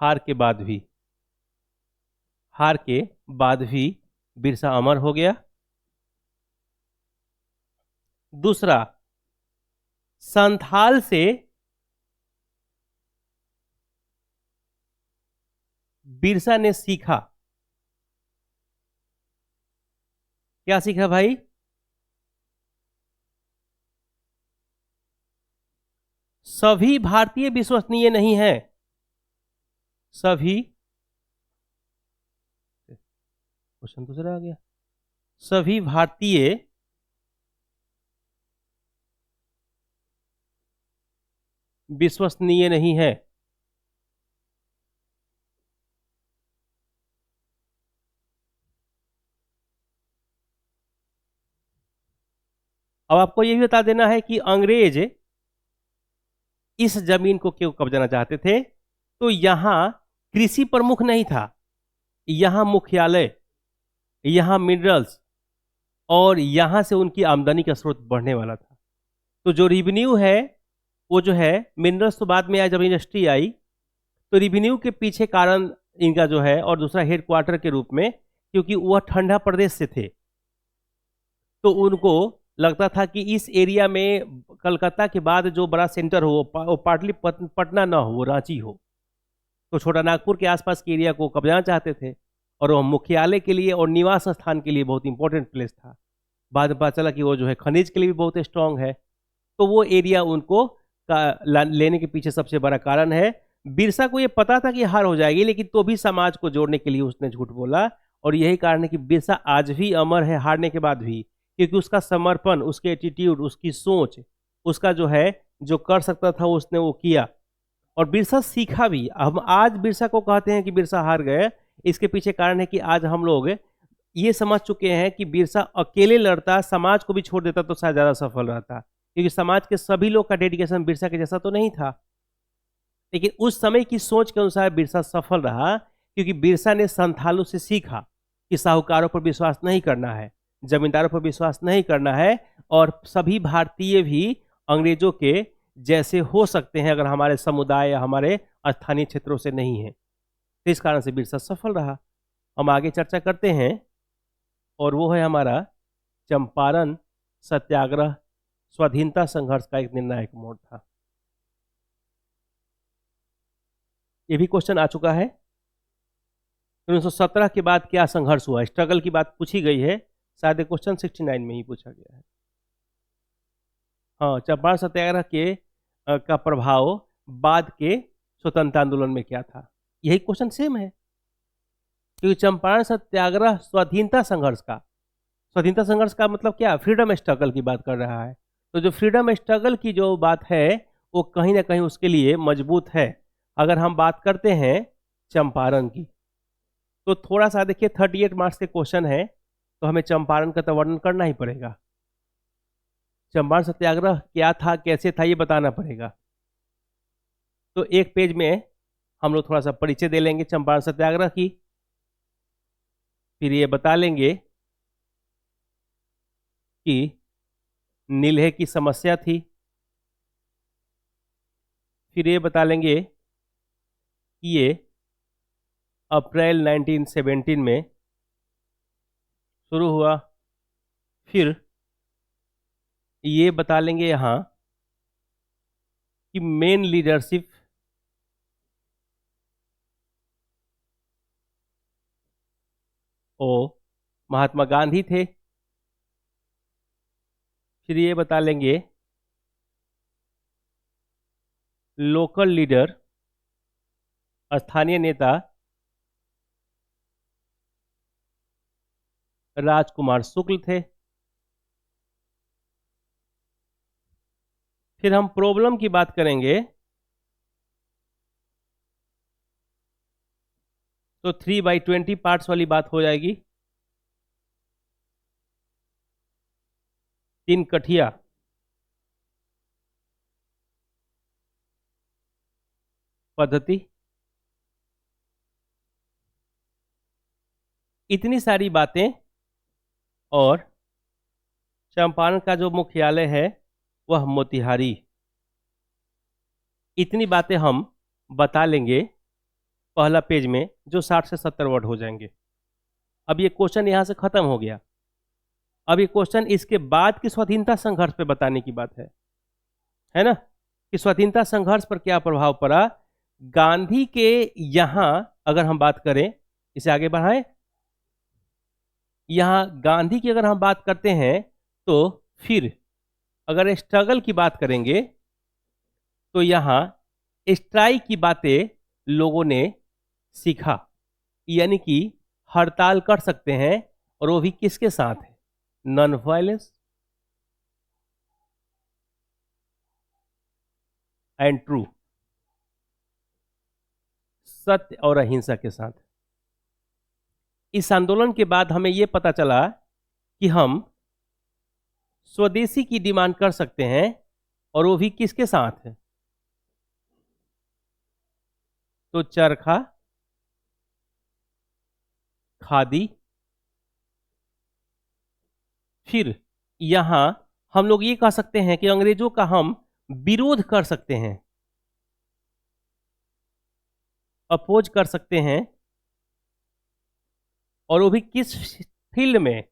हार के बाद भी, हार के बाद भी बिरसा अमर हो गया। दूसरा, संथाल से बिरसा ने सीखा। क्या सीखा भाई? सभी भारतीय विश्वसनीय नहीं है। सभी, क्वेश्चन दूसरा आ गया, सभी भारतीय विश्वसनीय नहीं है। अब आपको यह भी बता देना है कि अंग्रेज इस जमीन को क्यों कब्जाना चाहते थे। तो यहां कृषि प्रमुख नहीं था, यहां मुख्यालय, यहां मिनरल्स, और यहां से उनकी आमदनी का स्रोत बढ़ने वाला था। तो जो रिवेन्यू है वो जो है, मिनरल्स तो बाद में आया जब इंडस्ट्री आई, तो रिवेन्यू के पीछे कारण इनका जो है, और दूसरा हेडक्वार्टर के रूप में, क्योंकि वह ठंडा प्रदेश से थे, तो उनको लगता था कि इस एरिया में कलकत्ता के बाद जो बड़ा सेंटर हो वो पटना ना हो, वो रांची हो। तो छोटा नागपुर के आसपास के एरिया को कब्जाना चाहते थे, और वह मुख्यालय के लिए और निवास स्थान के लिए बहुत इंपॉर्टेंट प्लेस था। बाद में पता चला कि वो जो है खनिज के लिए भी बहुत स्ट्रांग है। तो वो एरिया उनको लेने के पीछे सबसे बड़ा कारण है। बिरसा को ये पता था कि हार हो जाएगी, लेकिन तो भी समाज को जोड़ने के लिए उसने झूठ बोला, और यही कारण है कि बिरसा आज भी अमर है हारने के बाद भी, क्योंकि उसका समर्पण, उसके एटीट्यूड, उसकी सोच, उसका जो है, जो कर सकता था उसने वो किया, और बिरसा सीखा भी। हम आज बिरसा को कहते हैं कि बिरसा हार गए, इसके पीछे कारण है कि आज हम लोग ये समझ चुके हैं कि बिरसा अकेले लड़ता, समाज को भी छोड़ देता तो शायद ज्यादा सफल रहता, क्योंकि समाज के सभी लोग का डेडिकेशन बिरसा के जैसा तो नहीं था। लेकिन उस समय की सोच के अनुसार बिरसा सफल रहा, क्योंकि बिरसा ने संथालों से सीखा कि साहूकारों पर विश्वास नहीं करना है, जमींदारों पर विश्वास नहीं करना है, और सभी भारतीय भी अंग्रेजों के जैसे हो सकते हैं अगर हमारे समुदाय या हमारे स्थानीय क्षेत्रों से नहीं है। तो इस कारण से बिरसा सफल रहा। हम आगे चर्चा करते हैं, और वो है हमारा चंपारण सत्याग्रह, स्वाधीनता संघर्ष का एक निर्णायक मोड़ था। ये भी क्वेश्चन आ चुका है। 1917 के बाद क्या संघर्ष हुआ, स्ट्रगल की बात पूछी गई है, शायद क्वेश्चन 69 में ही पूछा गया है। हाँ, चंपारण सत्याग्रह के का प्रभाव बाद के स्वतंत्रता आंदोलन में क्या था, यही क्वेश्चन सेम है, क्योंकि चंपारण सत्याग्रह स्वाधीनता संघर्ष का मतलब क्या, फ्रीडम स्ट्रगल की बात कर रहा है। तो जो फ्रीडम स्ट्रगल की जो बात है वो कहीं ना कहीं उसके लिए मजबूत है। अगर हम बात करते हैं चंपारण की, तो थोड़ा सा देखिए 38 मार्क्स के क्वेश्चन है, तो हमें चंपारण का तो वर्णन करना ही पड़ेगा। चंपारण सत्याग्रह क्या था, कैसे था, ये बताना पड़ेगा। तो एक पेज में हम लोग थोड़ा सा परिचय दे लेंगे चंपारण सत्याग्रह की, फिर ये बता लेंगे कि नीलहे की समस्या थी, फिर ये बता लेंगे कि ये अप्रैल 1917 में शुरू हुआ, फिर ये बता लेंगे यहाँ कि मेन लीडरशिप ओ महात्मा गांधी थे, फिर ये बता लेंगे लोकल लीडर, स्थानीय नेता राजकुमार शुक्ल थे। फिर हम प्रॉब्लम की बात करेंगे तो 3/20 पार्ट्स वाली बात हो जाएगी। 3 कठिया पद्धति। इतनी सारी बातें, और चंपारण का जो मुख्यालय है वह मोतिहारी। इतनी बातें हम बता लेंगे पहला पेज में, जो 60 से 70 वर्ड हो जाएंगे। अब ये क्वेश्चन यहां से खत्म हो गया। अब ये क्वेश्चन इसके बाद की स्वाधीनता संघर्ष पे बताने की बात है ना, कि स्वाधीनता संघर्ष पर क्या प्रभाव पड़ा। गांधी के यहां अगर हम बात करें, इसे आगे बढ़ाएं, यहां गांधी की अगर हम बात करते हैं तो फिर अगर स्ट्रगल की बात करेंगे तो यहां स्ट्राइक की बातें लोगों ने सीखा, यानी कि हड़ताल कर सकते हैं, और वो भी किसके साथ है, नॉन वायलेंस एंड ट्रू, सत्य और अहिंसा के साथ। इस आंदोलन के बाद हमें यह पता चला कि हम स्वदेशी की डिमांड कर सकते हैं, और वो भी किसके साथ है, तो चरखा, खादी। फिर यहां हम लोग ये कह सकते हैं कि अंग्रेजों का हम विरोध कर सकते हैं, अपोज कर सकते हैं, और वो भी किस फील्ड में,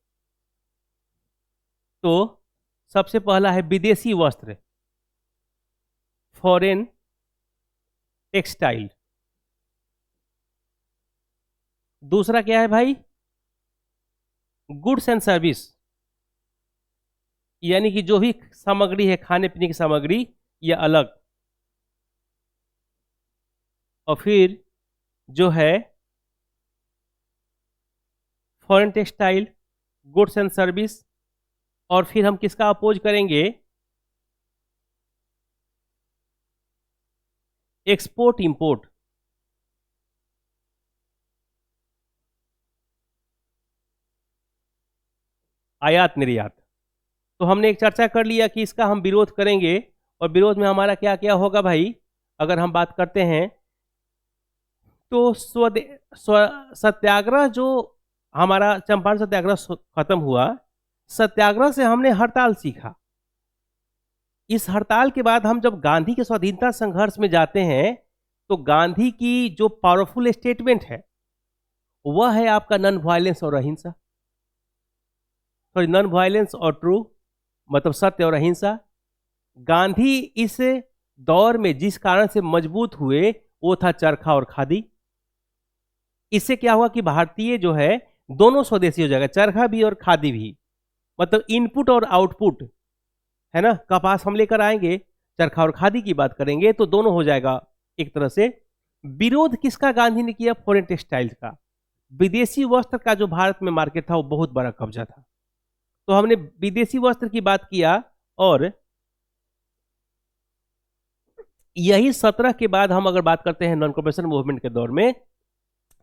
तो सबसे पहला है विदेशी वस्त्र, फॉरेन टेक्सटाइल। दूसरा क्या है भाई, गुड्स एंड सर्विस, यानी कि जो भी सामग्री है, खाने पीने की सामग्री, यह अलग। और फिर जो है foreign textile, goods and service, और फिर हम किसका अपोज करेंगे, एक्सपोर्ट इंपोर्ट। आयात निर्यात। तो हमने एक चर्चा कर लिया कि इसका हम विरोध करेंगे, और विरोध में हमारा क्या क्या होगा भाई, अगर हम बात करते हैं तो सत्याग्रह, जो हमारा चंपारण सत्याग्रह खत्म हुआ, सत्याग्रह से हमने हड़ताल सीखा। इस हड़ताल के बाद हम जब गांधी के स्वाधीनता संघर्ष में जाते हैं तो गांधी की जो पावरफुल स्टेटमेंट है वह है आपका नॉन वायलेंस और अहिंसा, सॉरी नॉन वायलेंस और ट्रू, मतलब सत्य और अहिंसा। गांधी इस दौर में जिस कारण से मजबूत हुए वो था चरखा और खादी। इससे क्या हुआ कि भारतीय जो है दोनों स्वदेशी हो जाएगा, चरखा भी और खादी भी, मतलब इनपुट और आउटपुट, है ना। कपास हम लेकर आएंगे, चरखा और खादी की बात करेंगे, तो दोनों हो जाएगा एक तरह से। विरोध किसका गांधी ने किया, फॉरेन टेक्सटाइल्स का। विदेशी वस्त्र का जो भारत में मार्केट था वो बहुत बड़ा कब्जा था, तो हमने विदेशी वस्त्र की बात किया। और यही 17 के बाद हम अगर बात करते हैं नॉन कॉर्पोरेशन मूवमेंट के दौर में,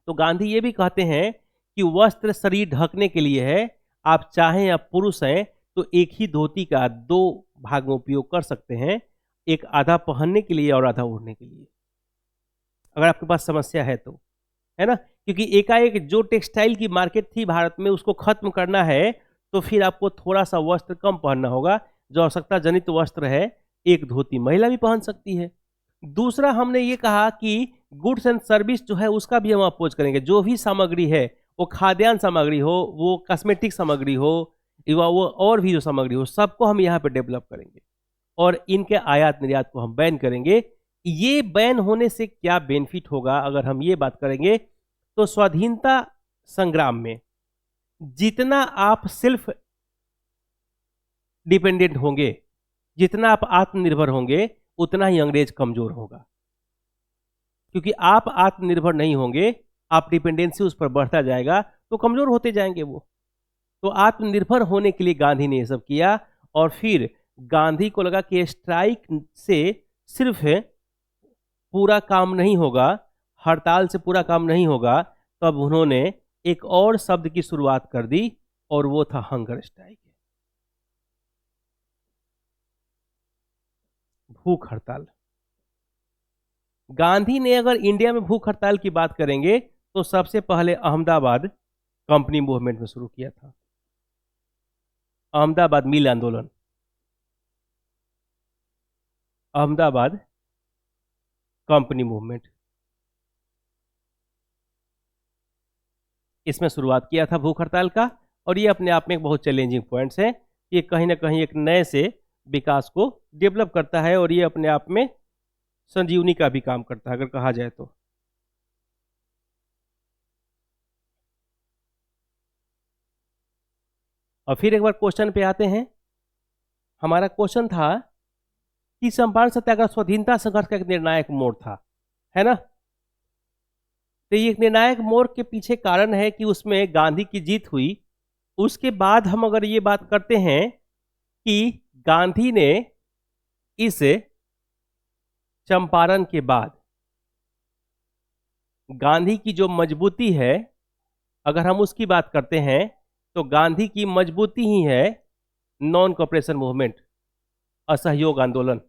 तो गांधी ये भी कहते हैं कि वस्त्र शरीर ढकने के लिए है, आप चाहें या पुरुष हैं तो एक ही धोती का 2 भाग में उपयोग कर सकते हैं, एक आधा पहनने के लिए और आधा ओढ़ने के लिए, अगर आपके पास समस्या है तो, है ना। क्योंकि एकाएक जो टेक्सटाइल की मार्केट थी भारत में उसको खत्म करना है, तो फिर आपको थोड़ा सा वस्त्र कम पहनना होगा। जो आवश्यकता जनित वस्त्र है, एक धोती महिला भी पहन सकती है। दूसरा हमने ये कहा कि गुड्स एंड सर्विस जो है उसका भी हम अपोज करेंगे। जो भी सामग्री है, वो खाद्यान्न सामग्री हो, वो कॉस्मेटिक सामग्री हो, या वो और भी जो सामग्री हो, सबको हम यहाँ पे डेवलप करेंगे, और इनके आयात निर्यात को हम बैन करेंगे। ये बैन होने से क्या बेनिफिट होगा, अगर हम ये बात करेंगे तो स्वाधीनता संग्राम में जितना आप सेल्फ डिपेंडेंट होंगे, जितना आप आत्मनिर्भर होंगे, उतना ही अंग्रेज कमजोर होगा। क्योंकि आप आत्मनिर्भर नहीं होंगे, आप डिपेंडेंसी उस पर बढ़ता जाएगा, तो कमजोर होते जाएंगे वो। तो आत्मनिर्भर होने के लिए गांधी ने ये सब किया। और फिर गांधी को लगा कि स्ट्राइक से सिर्फ पूरा काम नहीं होगा, हड़ताल से पूरा काम नहीं होगा, तब उन्होंने एक और शब्द की शुरुआत कर दी और वो था हंगर स्ट्राइक, भूख हड़ताल। गांधी ने अगर इंडिया में भूख हड़ताल की बात करेंगे तो सबसे पहले अहमदाबाद कंपनी मूवमेंट में शुरू किया था, अहमदाबाद मिल आंदोलन, अहमदाबाद कंपनी मूवमेंट, इसमें शुरुआत किया था भूख हड़ताल का। और ये अपने आप में एक बहुत चैलेंजिंग पॉइंट्स है, ये कहीं ना कहीं एक नए से विकास को डेवलप करता है और ये अपने आप में संजीवनी का भी काम करता है अगर कहा जाए तो। और फिर एक बार क्वेश्चन पे आते हैं। हमारा क्वेश्चन था कि चंपारण सत्याग्रह स्वाधीनता संघर्ष का एक निर्णायक मोड़ था, है ना। तो ये एक निर्णायक मोड़ के पीछे कारण है कि उसमें गांधी की जीत हुई। उसके बाद हम अगर ये बात करते हैं कि गांधी ने इस चंपारण के बाद गांधी की जो मजबूती है, अगर हम उसकी बात करते हैं तो गांधी की मजबूती ही है नॉन कोऑपरेशन मूवमेंट, असहयोग आंदोलन।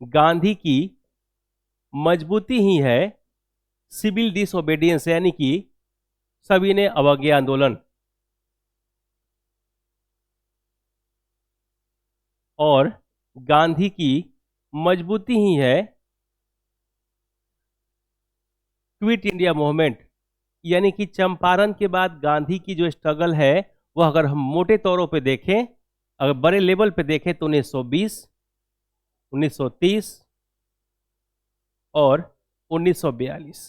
गांधी की मजबूती ही है सिविल डिसओबीडियंस, यानी कि सविनय अवज्ञा आंदोलन। और गांधी की मजबूती ही है क्विट इंडिया मूवमेंट, यानी कि चंपारण के बाद गांधी की जो स्ट्रगल है वह अगर हम मोटे तौरों पे देखें, अगर बड़े लेवल पे देखें तो 1920, 1930 और 1942,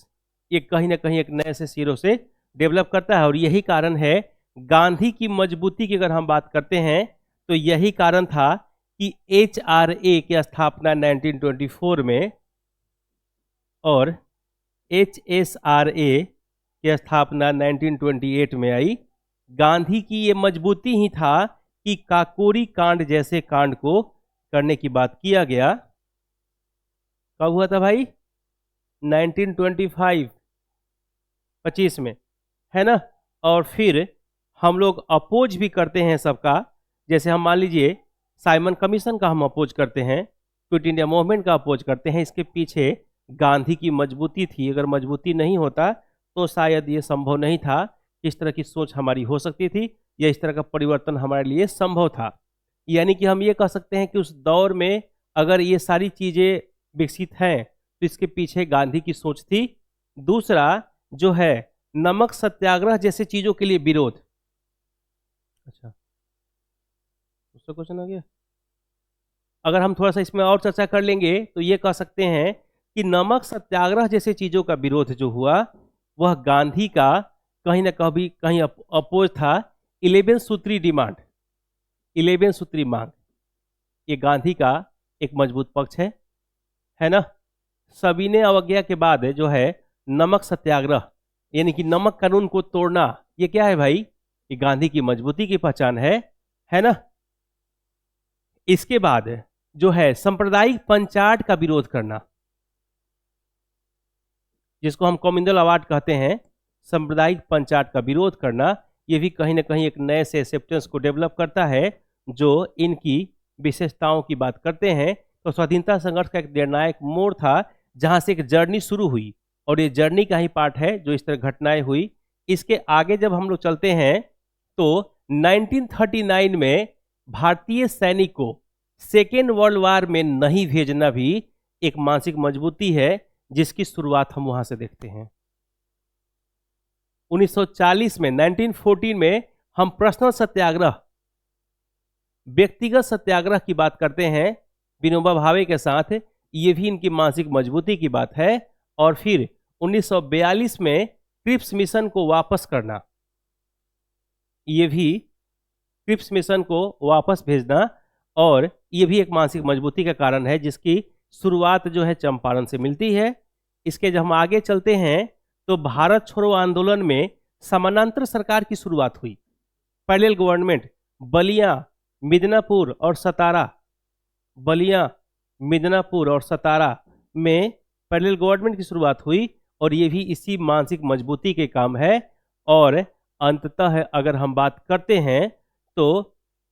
ये कहीं ना कहीं एक नए से सिरों से डेवलप करता है। और यही कारण है गांधी की मजबूती की अगर हम बात करते हैं तो यही कारण था कि HRA की स्थापना 1924 में और HSRA की स्थापना 1928 में आई। गांधी की ये मजबूती ही था कि काकोरी कांड जैसे कांड को करने की बात किया गया। कब हुआ था भाई? 1925 25 में, है ना। और फिर हम लोग अपोज भी करते हैं सबका, जैसे हम मान लीजिए साइमन कमीशन का हम अपोज करते हैं, क्विट इंडिया मूवमेंट का अपोज करते हैं। इसके पीछे गांधी की मजबूती थी। अगर मजबूती नहीं होता तो शायद ये संभव नहीं था, इस तरह की सोच हमारी हो सकती थी या इस तरह का परिवर्तन हमारे लिए संभव था। यानी कि हम ये कह सकते हैं कि उस दौर में अगर ये सारी चीज़ें विकसित हैं तो इसके पीछे गांधी की सोच थी। दूसरा जो है नमक सत्याग्रह जैसे चीज़ों के लिए विरोध। अच्छा, दूसरा क्वेश्चन आ गया। अगर हम थोड़ा सा इसमें और चर्चा कर लेंगे तो ये कह सकते हैं कि नमक सत्याग्रह जैसे चीज़ों का विरोध जो हुआ वह गांधी का कहीं ना कहीं अपोज था 11 सूत्री डिमांड, 11 सूत्री मांग। ये गांधी का एक मजबूत पक्ष है ना। सविनय अवज्ञा के बाद जो है नमक सत्याग्रह, यानी कि नमक कानून को तोड़ना, ये क्या है भाई? ये गांधी की मजबूती की पहचान है ना। इसके बाद जो है सांप्रदायिक पंचायत का विरोध करना, जिसको हम कॉमनवेल्थ अवार्ड कहते हैं, सांप्रदायिक पंचायत का विरोध करना, ये भी कहीं ना कहीं एक नए से एक्सेप्टेंस को डेवलप करता है जो इनकी विशेषताओं की बात करते हैं। तो स्वाधीनता संघर्ष का एक निर्णायक मोड़ था जहां से एक जर्नी शुरू हुई और ये जर्नी का ही पार्ट है जो इस तरह घटनाएं हुई। इसके आगे जब हम लोग चलते हैं तो 1939 में भारतीय सैनिक को सेकेंड वर्ल्ड वार में नहीं भेजना भी एक मानसिक मजबूती है जिसकी शुरुआत हम वहां से देखते हैं। 1940 में 1914 में हम पर्सनल सत्याग्रह, व्यक्तिगत सत्याग्रह की बात करते हैं विनोबा भावे के साथ, ये भी इनकी मानसिक मजबूती की बात है। और फिर 1942 में क्रिप्स मिशन को वापस करना, ये भी क्रिप्स मिशन को वापस भेजना, और ये भी एक मानसिक मजबूती का कारण है जिसकी शुरुआत जो है चंपारण से मिलती है। इसके जब हम आगे चलते हैं तो भारत छोड़ो आंदोलन में समानांतर सरकार की शुरुआत हुई। पैरेलल गवर्नमेंट, बलिया, मिदनापुर और सतारा, बलिया, मिदनापुर और सतारा में पैरेलल गवर्नमेंट की शुरुआत हुई और ये भी इसी मानसिक मजबूती के काम है। और अंततः अगर हम बात करते हैं तो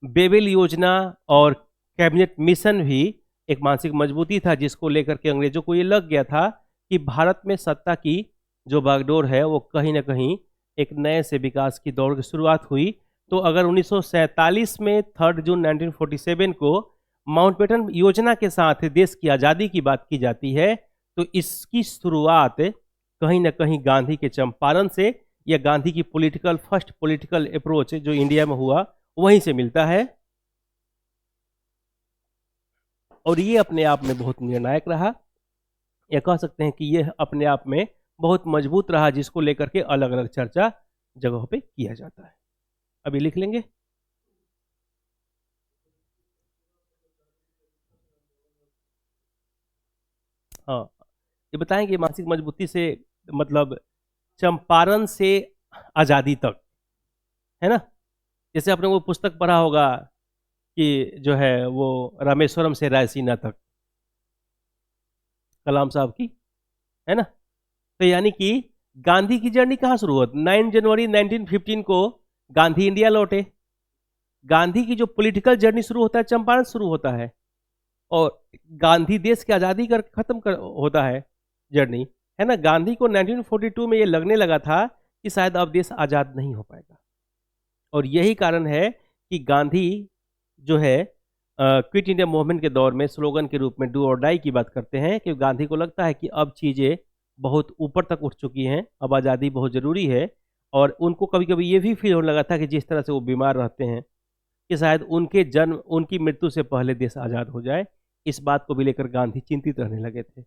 बेबेल योजना और कैबिनेट मिशन भी एक मानसिक मजबूती था, जिसको लेकर के अंग्रेजों को ये लग गया था कि भारत में सत्ता की जो बागडोर है वो कहीं ना कहीं एक नए से विकास की दौड़ की शुरुआत हुई। तो अगर 1947 में 3 जून 1947 को माउंटबेटन योजना के साथ देश की आज़ादी की बात की जाती है, तो इसकी शुरुआत कहीं ना कहीं गांधी के चंपारण से या गांधी की फर्स्ट पॉलिटिकल अप्रोच जो इंडिया में हुआ वहीं से मिलता है। और ये अपने आप में बहुत निर्णायक रहा, या कह सकते हैं कि ये अपने आप में बहुत मजबूत रहा, जिसको लेकर के अलग अलग चर्चा जगहों पे किया जाता है। अभी लिख लेंगे। हाँ, ये बताएंगे मानसिक मजबूती से मतलब चंपारण से आजादी तक, है ना। जैसे आपने वो पुस्तक पढ़ा होगा कि जो है वो रामेश्वरम से रायसीना तक, कलाम साहब की, है ना। तो यानी कि गांधी की जर्नी कहाँ शुरू हुआ? 9 जनवरी 1915 को गांधी इंडिया लौटे। गांधी की जो पॉलिटिकल जर्नी शुरू होता है चंपारण शुरू होता है, और गांधी देश की आज़ादी कर खत्म कर होता है जर्नी, है ना। गांधी को 1942 में ये लगने लगा था कि शायद अब देश आज़ाद नहीं हो पाएगा, और यही कारण है कि गांधी जो है क्विट इंडिया मूवमेंट के दौर में स्लोगन के रूप में डू और डाई की बात करते हैं कि गांधी को लगता है कि अब चीज़ें बहुत ऊपर तक उठ चुकी हैं, अब आज़ादी बहुत ज़रूरी है। और उनको कभी कभी ये भी फील होने लगा था कि जिस तरह से वो बीमार रहते हैं कि शायद उनकी मृत्यु से पहले देश आज़ाद हो जाए। इस बात को भी लेकर गांधी चिंतित रहने लगे थे,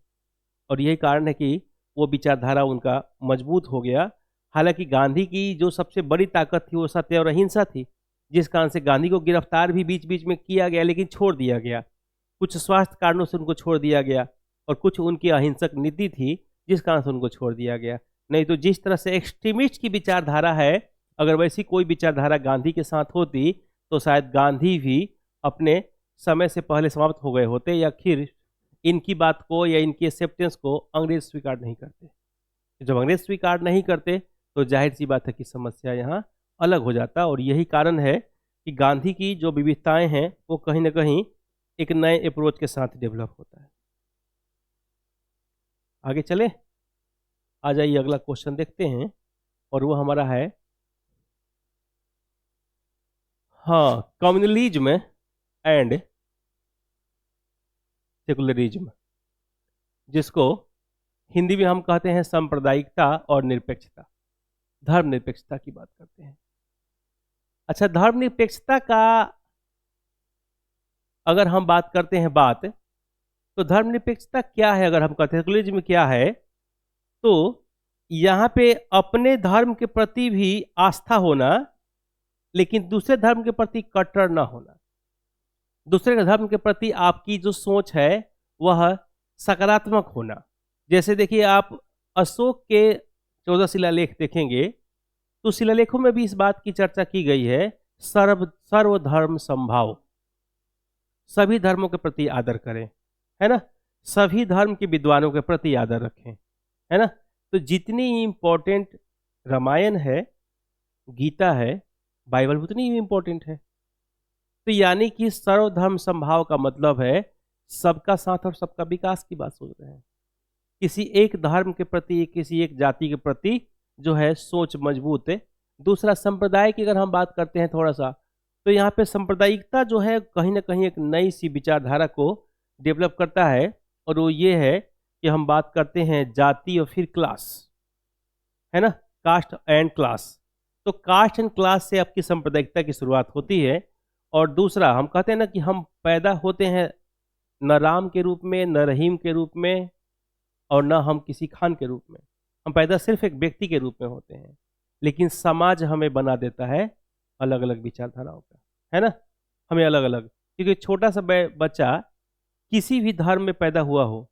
और यही कारण है कि वो विचारधारा उनका मजबूत हो गया। हालांकि गांधी की जो सबसे बड़ी ताकत थी वो सत्य और अहिंसा थी, जिस कारण से गांधी को गिरफ्तार भी बीच बीच में किया गया, लेकिन छोड़ दिया गया। कुछ स्वास्थ्य कारणों से उनको छोड़ दिया गया, और कुछ उनकी अहिंसक नीति थी जिस कारण से उनको छोड़ दिया गया। नहीं तो जिस तरह से एक्सट्रीमिस्ट की विचारधारा है, अगर वैसी कोई विचारधारा गांधी के साथ होती तो शायद गांधी भी अपने समय से पहले समाप्त हो गए होते, या फिर इनकी बात को या इनकी एक्सेप्टेंस को अंग्रेज स्वीकार नहीं करते। जब अंग्रेज स्वीकार नहीं करते तो जाहिर सी बात है कि समस्या यहाँ अलग हो जाता, और यही कारण है कि गांधी की जो विविधताएं हैं वो कहीं ना कहीं एक नए अप्रोच के साथ डेवलप होता है। आगे चले, आ जाइए अगला क्वेश्चन देखते हैं, और वो हमारा है हाँ कम्युनलिज्म एंड सेकुलरिज्म, जिसको हिंदी में हम कहते हैं सांप्रदायिकता और निरपेक्षता, धर्मनिरपेक्षता की बात करते हैं। अच्छा, धर्मनिरपेक्षता का अगर हम बात करते हैं तो धर्मनिरपेक्षता क्या है? अगर हम कहते हैं सेकुलरिज्म क्या है, तो यहाँ पे अपने धर्म के प्रति भी आस्था होना, लेकिन दूसरे धर्म के प्रति कट्टर ना होना। दूसरे धर्म के प्रति आपकी जो सोच है वह सकारात्मक होना। जैसे देखिए, आप अशोक के 14 शिलालेख देखेंगे तो शिलालेखों में भी इस बात की चर्चा की गई है, सर्वधर्म समभाव, सभी धर्मों के प्रति आदर करें, है ना। सभी धर्म के विद्वानों के प्रति आदर रखें, है ना। तो जितनी इंपॉर्टेंट रामायण है, गीता है, बाइबल उतनी ही इंपॉर्टेंट है। तो यानी कि सर्वधर्म समभाव का मतलब है सबका साथ और सबका विकास की बात सोच रहे हैं। किसी एक धर्म के प्रति, किसी एक जाति के प्रति जो है सोच मजबूत है। दूसरा, संप्रदाय की अगर हम बात करते हैं थोड़ा सा, तो यहाँ पे सांप्रदायिकता जो है कहीं ना कहीं एक नई सी विचारधारा को डेवलप करता है, और वो ये है कि हम बात करते हैं जाति और फिर क्लास, है ना, कास्ट एंड क्लास। तो कास्ट एंड क्लास से आपकी सांप्रदायिकता की शुरुआत होती है। और दूसरा, हम कहते हैं ना कि हम पैदा होते हैं न राम के रूप में, न रहीम के रूप में, और न हम किसी खान के रूप में। हम पैदा सिर्फ एक व्यक्ति के रूप में होते हैं, लेकिन समाज हमें बना देता है अलग अलग विचारधाराओं का, है ना। हमें अलग अलग, क्योंकि छोटा सा बच्चा किसी भी धर्म में पैदा हुआ हो,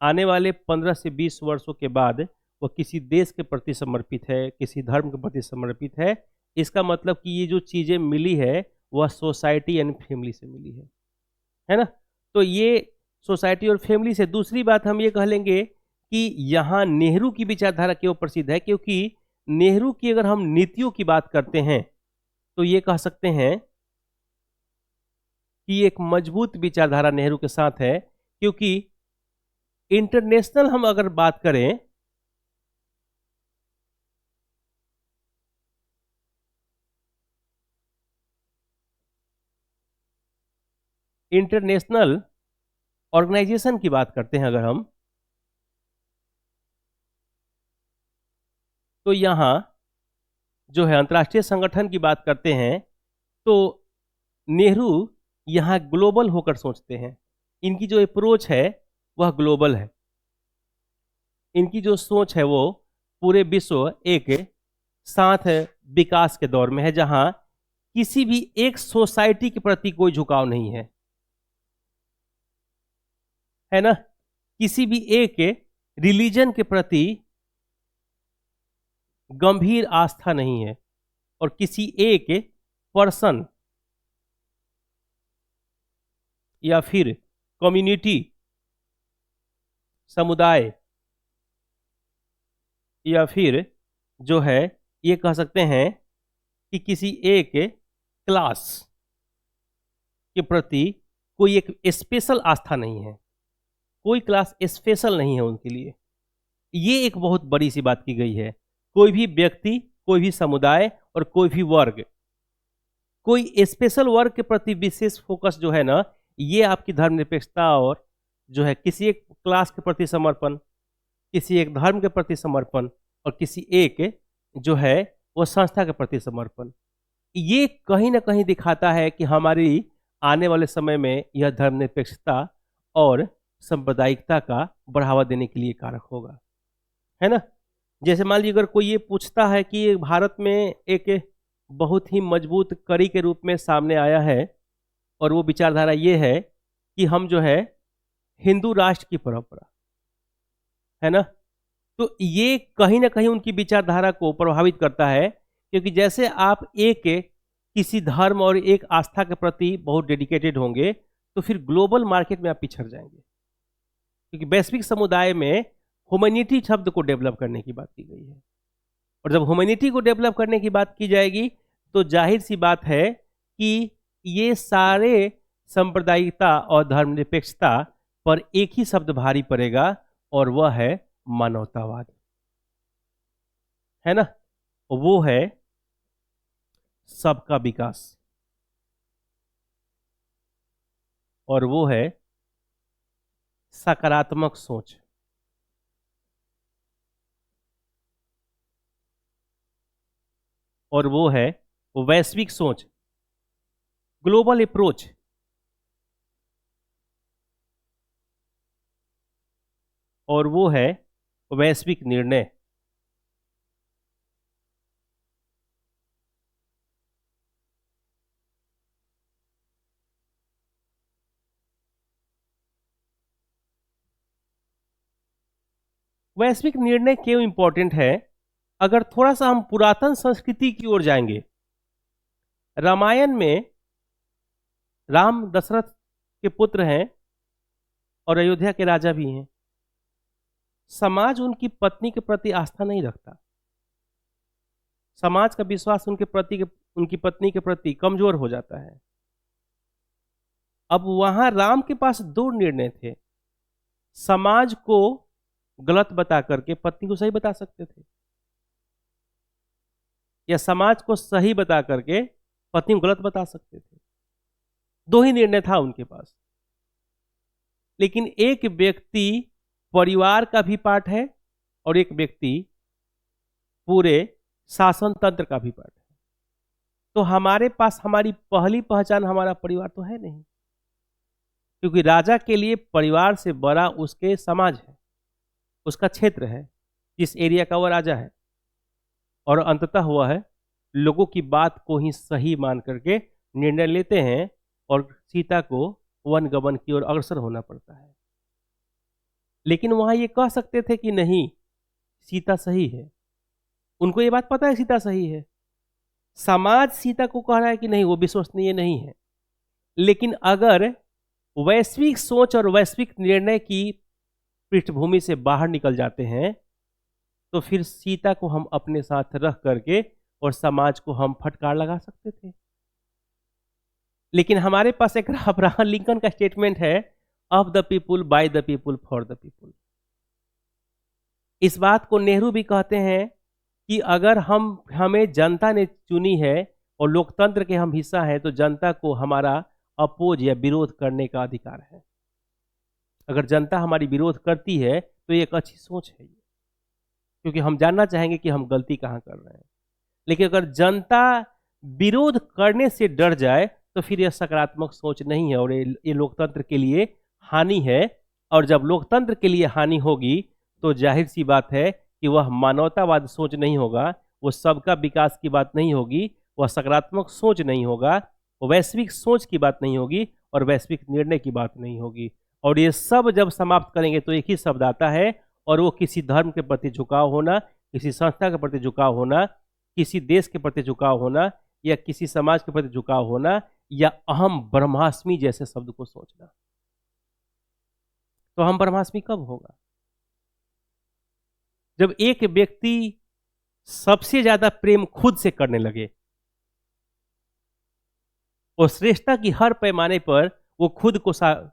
आने वाले 15 से 20 वर्षों के बाद वह किसी देश के प्रति समर्पित है, किसी धर्म के प्रति समर्पित है। इसका मतलब कि ये जो चीज़ें मिली है वह सोसाइटी एंड फैमिली से मिली है ना। तो ये सोसाइटी और फैमिली से। दूसरी बात हम ये कह लेंगे कि यहाँ नेहरू की विचारधारा क्यों प्रसिद्ध है, क्योंकि नेहरू की अगर हम नीतियों की बात करते हैं तो ये कह सकते हैं कि एक मजबूत विचारधारा नेहरू के साथ है, क्योंकि इंटरनेशनल हम अगर बात करें इंटरनेशनल ऑर्गेनाइजेशन की बात करते हैं अगर हम, तो यहां जो है अंतर्राष्ट्रीय संगठन की बात करते हैं तो नेहरू यहां ग्लोबल होकर सोचते हैं। इनकी जो अप्रोच है वह ग्लोबल है। इनकी जो सोच है वो पूरे विश्व एक साथ विकास के दौर में है, जहां किसी भी एक सोसाइटी के प्रति कोई झुकाव नहीं है ना। किसी भी एक रिलीजन के प्रति गंभीर आस्था नहीं है, और किसी एक पर्सन या फिर कम्युनिटी, समुदाय, या फिर जो है ये कह सकते हैं कि किसी एक क्लास के प्रति कोई एक स्पेशल आस्था नहीं है। कोई क्लास स्पेशल नहीं है उनके लिए। ये एक बहुत बड़ी सी बात की गई है। कोई भी व्यक्ति, कोई भी समुदाय और कोई भी वर्ग, कोई स्पेशल वर्ग के प्रति विशेष फोकस जो है ना, ये आपकी धर्मनिरपेक्षता और जो है किसी एक क्लास के प्रति समर्पण, किसी एक धर्म के प्रति समर्पण और किसी एक जो है वो संस्था के प्रति समर्पण, ये कहीं ना कहीं दिखाता है कि हमारी आने वाले समय में यह धर्मनिरपेक्षता और सांप्रदायिकता का बढ़ावा देने के लिए कारक होगा, है ना। जैसे मान लीजिए अगर कोई ये पूछता है कि भारत में एक बहुत ही मजबूत कड़ी के रूप में सामने आया है और वो विचारधारा ये है कि हम जो है हिंदू राष्ट्र की परंपरा, है ना, तो ये कहीं ना कहीं उनकी विचारधारा को प्रभावित करता है। क्योंकि जैसे आप एक किसी धर्म और एक आस्था के प्रति बहुत डेडिकेटेड होंगे तो फिर ग्लोबल मार्केट में आप पिछड़ जाएंगे, क्योंकि वैश्विक समुदाय में ह्यूमैनिटी शब्द को डेवलप करने की बात की गई है। और जब ह्यूमैनिटी को डेवलप करने की बात की जाएगी तो जाहिर सी बात है कि ये सारे सांप्रदायिकता और धर्मनिरपेक्षता पर एक ही शब्द भारी पड़ेगा, और वह है मानवतावाद, है ना। वो है सबका विकास, और वो है सकारात्मक सोच, और वो है वैश्विक सोच, ग्लोबल अप्रोच, और वो है वैश्विक निर्णय। वैश्विक निर्णय क्यों इंपॉर्टेंट है? अगर थोड़ा सा हम पुरातन संस्कृति की ओर जाएंगे, रामायण में राम दशरथ के पुत्र हैं और अयोध्या के राजा भी हैं। समाज उनकी पत्नी के प्रति आस्था नहीं रखता। समाज का विश्वास उनकी पत्नी के प्रति कमजोर हो जाता है। अब वहां राम के पास दो निर्णय थे। समाज को गलत बता करके पत्नी को सही बता सकते थे, या समाज को सही बता करके पत्नी को गलत बता सकते थे। दो ही निर्णय था उनके पास। लेकिन एक व्यक्ति परिवार का भी पार्ट है और एक व्यक्ति पूरे शासन तंत्र का भी पार्ट है। तो हमारे पास हमारी पहली पहचान हमारा परिवार तो है नहीं, क्योंकि राजा के लिए परिवार से बड़ा उसके समाज है, उसका क्षेत्र है, जिस एरिया का वह राजा है, और अंततः वह है लोगों की बात को ही सही मान करके निर्णय लेते हैं और सीता को वन गमन की ओर अग्रसर होना पड़ता है। लेकिन वहां ये कह सकते थे कि नहीं, सीता सही है, उनको ये बात पता है सीता सही है। समाज सीता को कह रहा है कि नहीं वो विश्वसनीय नहीं है। लेकिन अगर वैश्विक सोच और वैश्विक निर्णय की पृष्ठभूमि से बाहर निकल जाते हैं तो फिर सीता को हम अपने साथ रख करके और समाज को हम फटकार लगा सकते थे। लेकिन हमारे पास एक अब्राहम लिंकन का स्टेटमेंट है, of the people, by the people, for the people. इस बात को नेहरू भी कहते हैं कि अगर हमें जनता ने चुनी है और लोकतंत्र के हम हिस्सा हैं तो जनता को हमारा अपोज या विरोध करने का अधिकार है। अगर जनता हमारी विरोध करती है तो ये एक अच्छी सोच है, क्योंकि हम जानना चाहेंगे कि हम गलती कहाँ कर रहे हैं। लेकिन अगर जनता विरोध करने से डर जाए तो फिर यह सकारात्मक सोच नहीं है और ये लोकतंत्र के लिए हानि है। और जब लोकतंत्र के लिए हानि होगी तो जाहिर सी बात है कि वह मानवतावाद सोच नहीं होगा, वो सबका विकास की बात नहीं होगी, वह सकारात्मक सोच नहीं होगा, वैश्विक सोच की बात नहीं होगी और वैश्विक निर्णय की बात नहीं होगी। और ये सब जब समाप्त करेंगे तो एक ही शब्द आता है, और वो किसी धर्म के प्रति झुकाव होना, किसी संस्था के प्रति झुकाव होना, किसी देश के प्रति झुकाव होना या किसी समाज के प्रति झुकाव होना या अहम ब्रह्मास्मि जैसे शब्द को सोचना। तो हम ब्रह्मास्मि कब होगा? जब एक व्यक्ति सबसे ज्यादा प्रेम खुद से करने लगे और श्रेष्ठता की हर पैमाने पर वो खुद को सही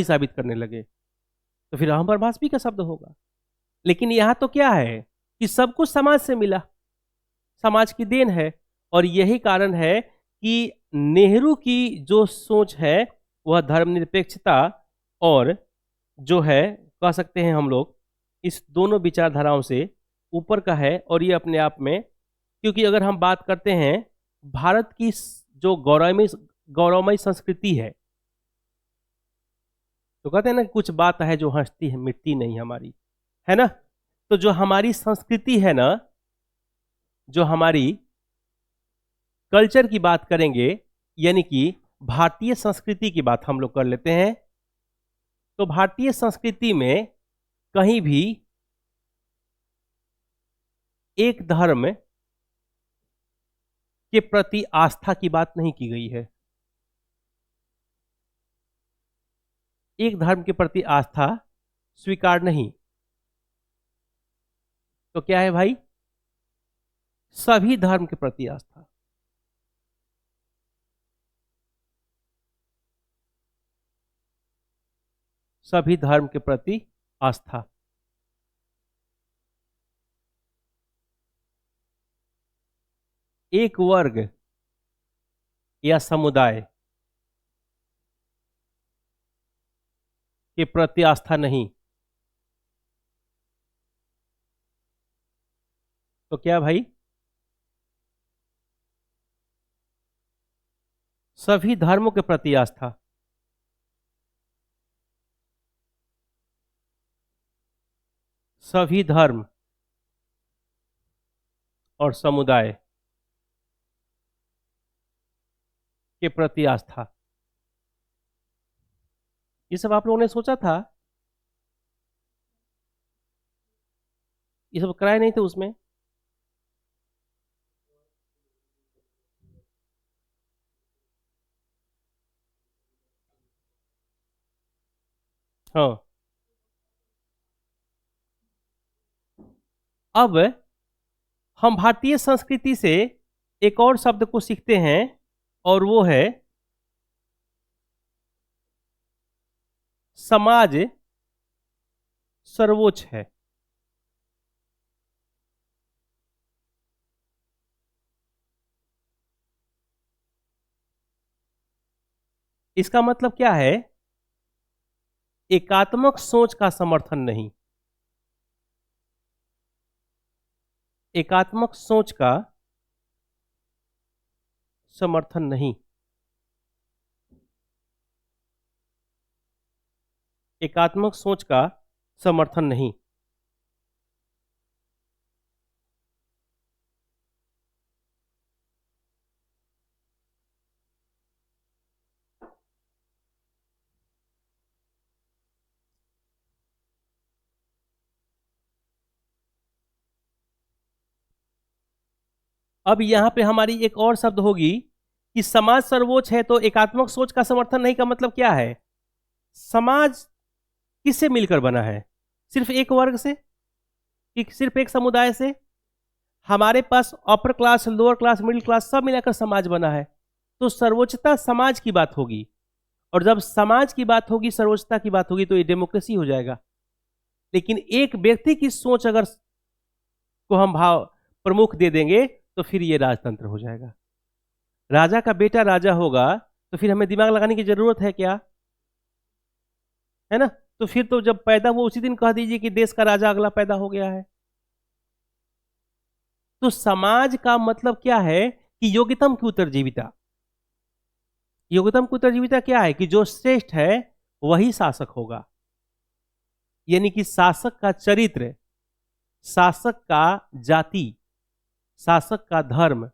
साबित करने लगे तो फिर अहम ब्रह्मास्मि का शब्द होगा। लेकिन यहां तो क्या है कि सब कुछ समाज से मिला, समाज की देन है। और यही कारण है कि नेहरू की जो सोच है वह धर्मनिरपेक्षता और जो है कह सकते हैं हम लोग इस दोनों विचारधाराओं से ऊपर का है। और ये अपने आप में, क्योंकि अगर हम बात करते हैं भारत की जो गौरवमयी संस्कृति है, तो कहते हैं ना कुछ बात है जो हंसती है मिटती नहीं हमारी, है ना। तो जो हमारी संस्कृति है ना, जो हमारी कल्चर की बात करेंगे, यानी कि भारतीय संस्कृति की बात हम लोग कर लेते हैं, तो भारतीय संस्कृति में कहीं भी एक धर्म के प्रति आस्था की बात नहीं की गई है। एक धर्म के प्रति आस्था स्वीकार नहीं। तो क्या है भाई? सभी धर्म के प्रति आस्था। सभी धर्म के प्रति आस्था। एक वर्ग या समुदाय के प्रति आस्था नहीं। तो क्या भाई? सभी धर्मों के प्रति आस्था। सभी धर्म और समुदाय के प्रति आस्था। ये सब आप लोगों ने सोचा था? ये सब कराए नहीं थे उसमें? हाँ। अब हम भारतीय संस्कृति से एक और शब्द को सीखते हैं और वो है समाज सर्वोच्च है। इसका मतलब क्या है? एकात्मक सोच का समर्थन नहीं। एकात्मक सोच का समर्थन नहीं। एकात्मक सोच का समर्थन नहीं। अब यहां पे हमारी एक और शब्द होगी कि समाज सर्वोच्च है, तो एकात्मक सोच का समर्थन नहीं का मतलब क्या है? समाज किससे मिलकर बना है? सिर्फ एक वर्ग से कि सिर्फ एक समुदाय से? हमारे पास upper class, lower class, middle class सब मिलाकर समाज बना है। तो सर्वोच्चता समाज की बात होगी, और जब समाज की बात होगी, सर्वोच्चता की बात होगी, तो ये डेमोक्रेसी हो जाएगा। लेकिन एक व्यक्ति की सोच अगर को हम भाव प्रमुख दे देंगे तो फिर ये राजतंत्र हो जाएगा। राजा का बेटा राजा होगा तो फिर हमें दिमाग लगाने की जरूरत है क्या? है ना? तो फिर तो जब पैदा हुआ उसी दिन कह दीजिए कि देश का राजा अगला पैदा हो गया है। तो समाज का मतलब क्या है कि योग्यतम की उत्तरजीविता। योग्यतम की उत्तरजीविता क्या है? कि जो श्रेष्ठ है वही शासक होगा। यानी कि शासक का चरित्र, शासक का जाति, शासक का धर्म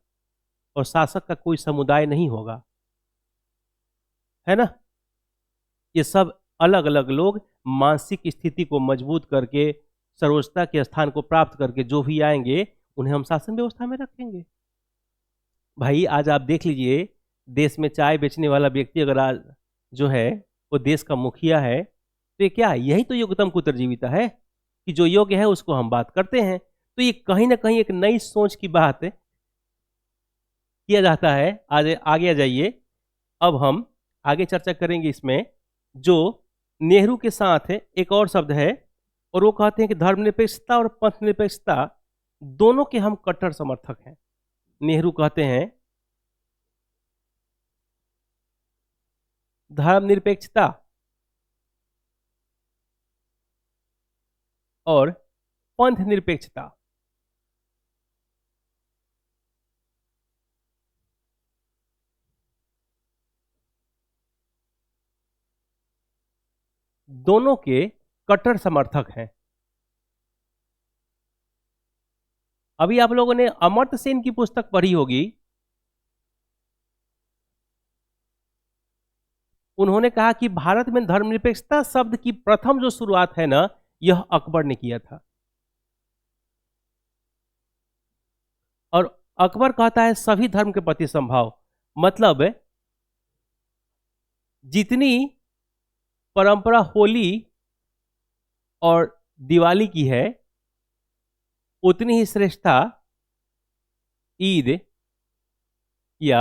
और शासक का कोई समुदाय नहीं होगा। है ना? ये सब अलग अलग लोग मानसिक स्थिति को मजबूत करके, सर्वोच्चता के स्थान को प्राप्त करके जो भी आएंगे उन्हें हम शासन व्यवस्था में रखेंगे। भाई आज आप देख लीजिए, देश में चाय बेचने वाला व्यक्ति अगर आज जो है वो देश का मुखिया है, तो ये क्या है? यही तो योग्यतम की उत्तरजीविता है कि जो योग्य है उसको हम बात करते हैं। तो ये कहीं ना कहीं एक नई सोच की बात किया जाता है। आज आगे आ जाइए, अब हम आगे चर्चा करेंगे इसमें। जो नेहरू के साथ एक और शब्द है, और वो कहते हैं कि धर्मनिरपेक्षता और पंथ निरपेक्षता दोनों के हम कट्टर समर्थक हैं। नेहरू कहते हैं धर्मनिरपेक्षता और पंथ निरपेक्षता दोनों के कट्टर समर्थक हैं। अभी आप लोगों ने अमर्त्य सेन की पुस्तक पढ़ी होगी। उन्होंने कहा कि भारत में धर्मनिरपेक्षता शब्द की प्रथम जो शुरुआत है ना, यह अकबर ने किया था। और अकबर कहता है सभी धर्म के प्रति समभाव, मतलब जितनी परंपरा होली और दिवाली की है उतनी ही श्रेष्ठता ईद या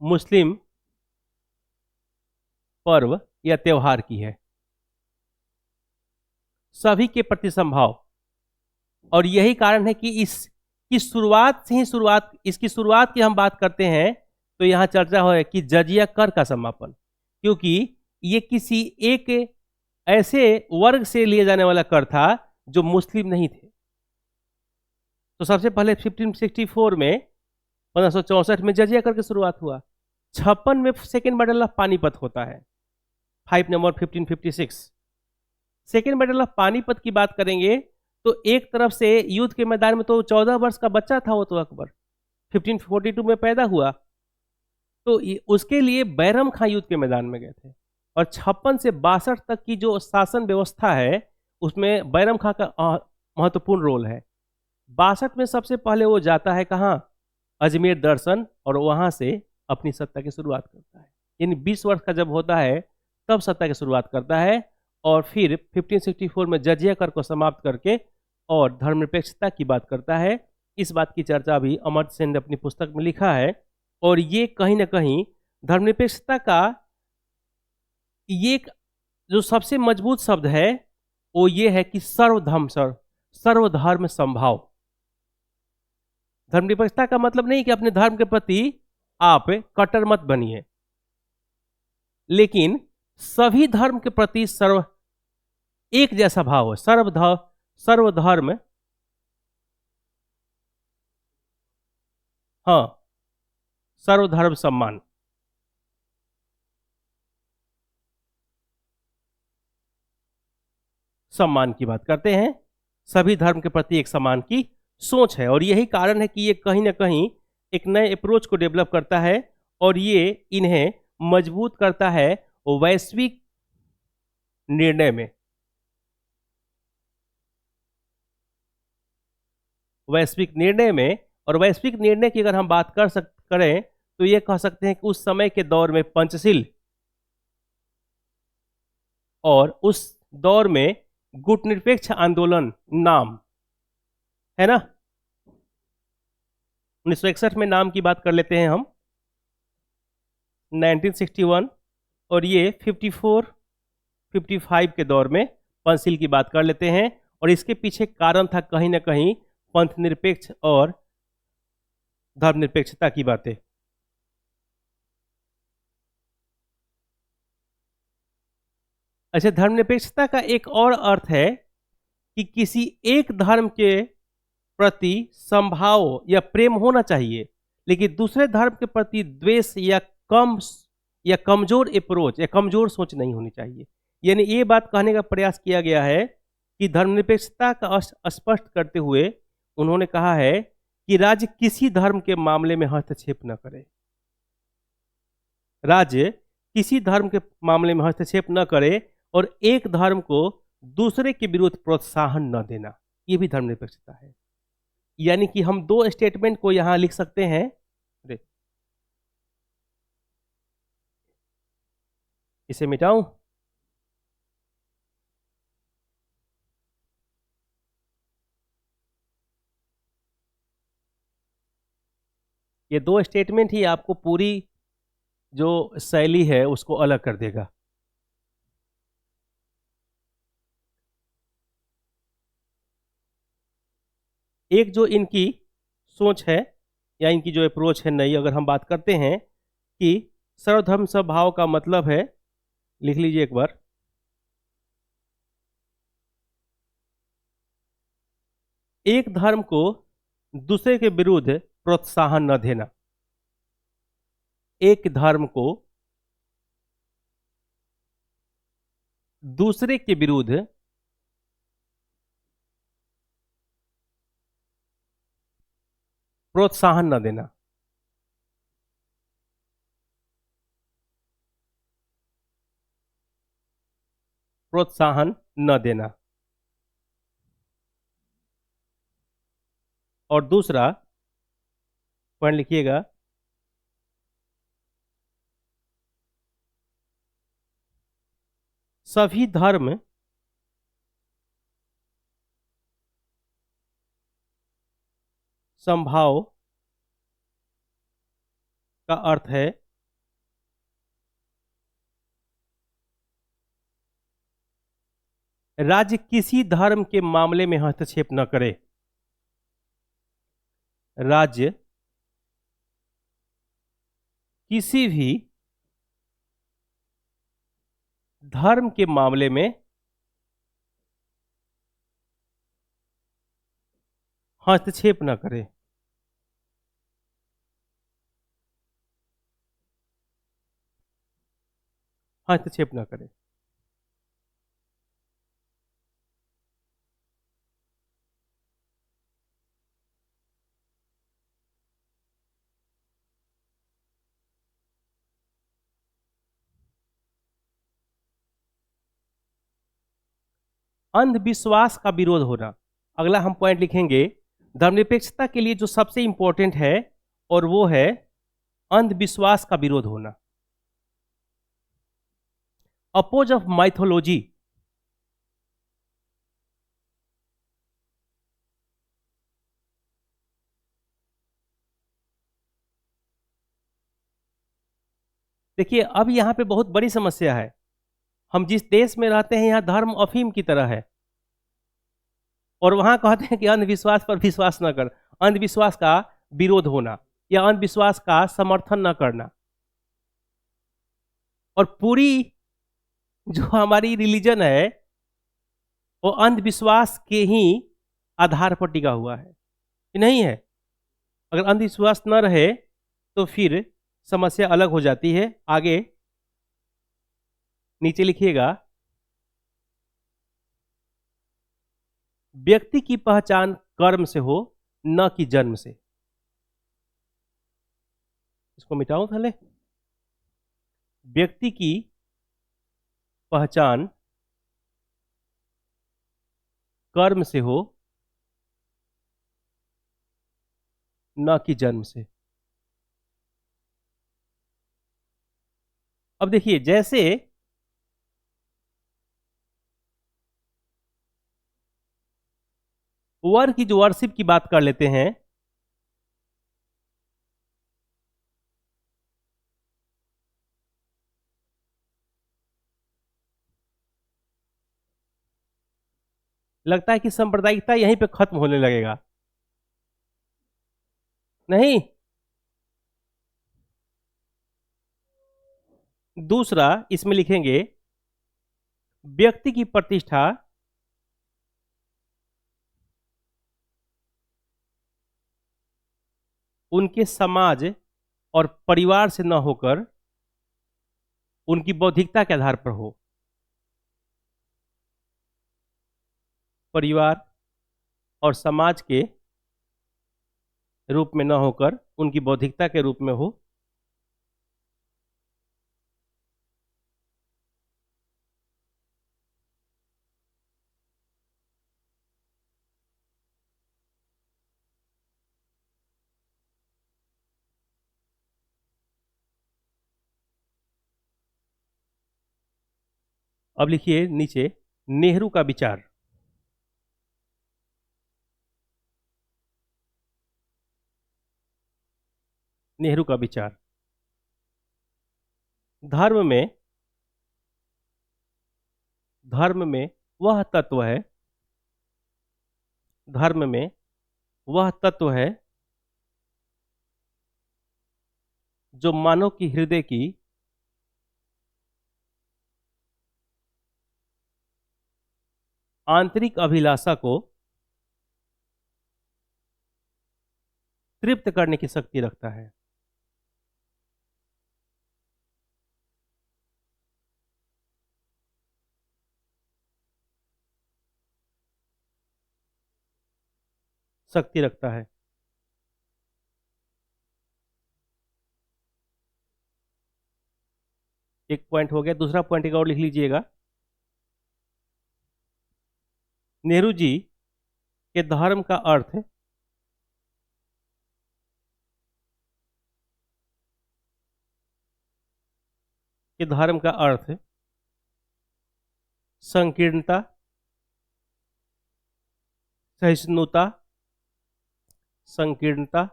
मुस्लिम पर्व या त्योहार की है। सभी के प्रति समभाव। और यही कारण है कि इसकी शुरुआत से ही इसकी शुरुआत की हम बात करते हैं तो यहां चर्चा हो कि जजिया कर का समापन, क्योंकि ये किसी एक ऐसे वर्ग से लिए जाने वाला कर था जो मुस्लिम नहीं थे। तो सबसे पहले 1564 में 1564 में जजिया कर की शुरुआत हुआ। 56 में सेकेंड बैटल ऑफ पानीपत होता है, 5 नवंबर 1556। सेकेंड बैटल ऑफ पानीपत की बात करेंगे तो एक तरफ से युद्ध के मैदान में तो 14 वर्ष का बच्चा था वो तो अकबर, 1542 में पैदा हुआ, तो उसके लिए बैरम खां युद्ध के मैदान में गए थे। और 56 से 62 तक की जो शासन व्यवस्था है उसमें बैरम खां का महत्वपूर्ण रोल है। 62 में सबसे पहले वो जाता है कहाँ? अजमेर दर्शन, और वहां से अपनी सत्ता की शुरुआत करता है। यानी 20 वर्ष का जब होता है तब सत्ता की शुरुआत करता है, और फिर 1564 में जजिया कर को समाप्त करके और धर्मनिरपेक्षता की बात करता है। इस बात की चर्चा भी अमर्त्य सेन ने अपनी पुस्तक में लिखा है। और ये कहीं ना कहीं धर्मनिरपेक्षता का ये जो सबसे मजबूत शब्द है वो ये है कि सर्वधर्म समभाव। धर्मनिरपेक्षता का मतलब नहीं कि अपने धर्म के प्रति आप कट्टर मत बनिए, लेकिन सभी धर्म के प्रति एक जैसा भाव है। सर्वधर्म, हाँ, सर्वधर्म सम्मान। सम्मान की बात करते हैं, सभी धर्म के प्रति एक समान की सोच है। और यही कारण है कि ये कहीं ना कहीं एक नए अप्रोच को डेवलप करता है और ये इन्हें मजबूत करता है वैश्विक निर्णय में। वैश्विक निर्णय में। और वैश्विक निर्णय की अगर हम बात करें तो ये कह सकते हैं कि उस समय के दौर में पंचशील और उस दौर में गुटनिरपेक्ष आंदोलन नाम है ना। 1961 में नाम की बात कर लेते हैं हम, 1961, और ये 54 55 के दौर में पंचशील की बात कर लेते हैं। और इसके पीछे कारण था कहीं ना कहीं पंथ निरपेक्ष और धर्मनिरपेक्षता की बातें। अच्छा, धर्मनिरपेक्षता का एक और अर्थ है कि किसी एक धर्म के प्रति समभाव या प्रेम होना चाहिए, लेकिन दूसरे धर्म के प्रति द्वेष या कमजोर अप्रोच या कमजोर सोच नहीं होनी चाहिए। यानी ये बात कहने का प्रयास किया गया है कि धर्मनिरपेक्षता का स्पष्ट करते हुए उन्होंने कहा है कि राज्य किसी धर्म के मामले में हस्तक्षेप न करे, राज्य किसी धर्म के मामले में हस्तक्षेप न करे और एक धर्म को दूसरे के विरुद्ध प्रोत्साहन न देना, यह भी धर्मनिरपेक्षता है। यानी कि हम दो स्टेटमेंट को यहां लिख सकते हैं। इसे मिटाऊं? ये दो स्टेटमेंट ही आपको पूरी जो शैली है उसको अलग कर देगा। एक जो इनकी सोच है या इनकी जो अप्रोच है नई, अगर हम बात करते हैं कि सर्वधर्म समभाव का मतलब है, लिख लीजिए एक बार, एक धर्म को दूसरे के विरुद्ध प्रोत्साहन न देना, एक धर्म को दूसरे के विरुद्ध प्रोत्साहन न देना। प्रोत्साहन न देना। और दूसरा पॉइंट लिखिएगा, सभी धर्म समभाव का अर्थ है राज्य किसी धर्म के मामले में हस्तक्षेप न करे, राज्य किसी भी धर्म के मामले में हस्तक्षेप न करे। हस्तक्षेप न करे। अंधविश्वास का विरोध होना, अगला हम पॉइंट लिखेंगे। धर्मनिरपेक्षता के लिए जो सबसे इंपॉर्टेंट है और वो है अंधविश्वास का विरोध होना। अपोज ऑफ माइथोलॉजी, देखिए अब यहां पे बहुत बड़ी समस्या है। हम जिस देश में रहते हैं यहां धर्म अफीम की तरह है और वहां कहते हैं कि अंधविश्वास पर विश्वास न कर, अंधविश्वास का विरोध होना या अंधविश्वास का समर्थन न करना। और पूरी जो हमारी रिलीजन है वो अंधविश्वास के ही आधार पर टिका हुआ है, नहीं है? अगर अंधविश्वास न रहे तो फिर समस्या अलग हो जाती है। आगे नीचे लिखिएगा, व्यक्ति की पहचान कर्म से हो न कि जन्म से। इसको मिटाऊं पहले। व्यक्ति की पहचान कर्म से हो न कि जन्म से। अब देखिए, जैसे वर की जो वर्शिप की बात कर लेते हैं, लगता है कि सांप्रदायिकता यहीं पे खत्म होने लगेगा। नहीं, दूसरा इसमें लिखेंगे व्यक्ति की प्रतिष्ठा उनके समाज और परिवार से न होकर उनकी बौद्धिकता के आधार पर हो। परिवार और समाज के रूप में न होकर उनकी बौद्धिकता के रूप में हो। अब लिखिए नीचे नेहरू का विचार। नेहरू का विचार धर्म में वह तत्व है, धर्म में वह तत्व है जो मानव की हृदय की आंतरिक अभिलाषा को तृप्त करने की शक्ति रखता है। शक्ति रखता है। एक पॉइंट हो गया। दूसरा पॉइंट एक और लिख लीजिएगा। नेहरू जी के धर्म का अर्थ संकीर्णता, सहिष्णुता, संकीर्णता,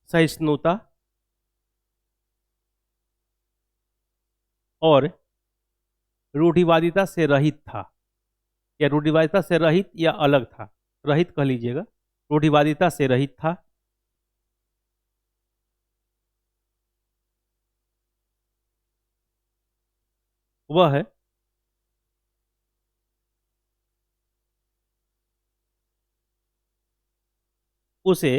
सहिष्णुता और रूढ़िवादिता से रहित था, या रूढ़िवादिता से रहित या अलग था, रहित कह लीजिएगा, रूढ़िवादिता से रहित था। वह है उसे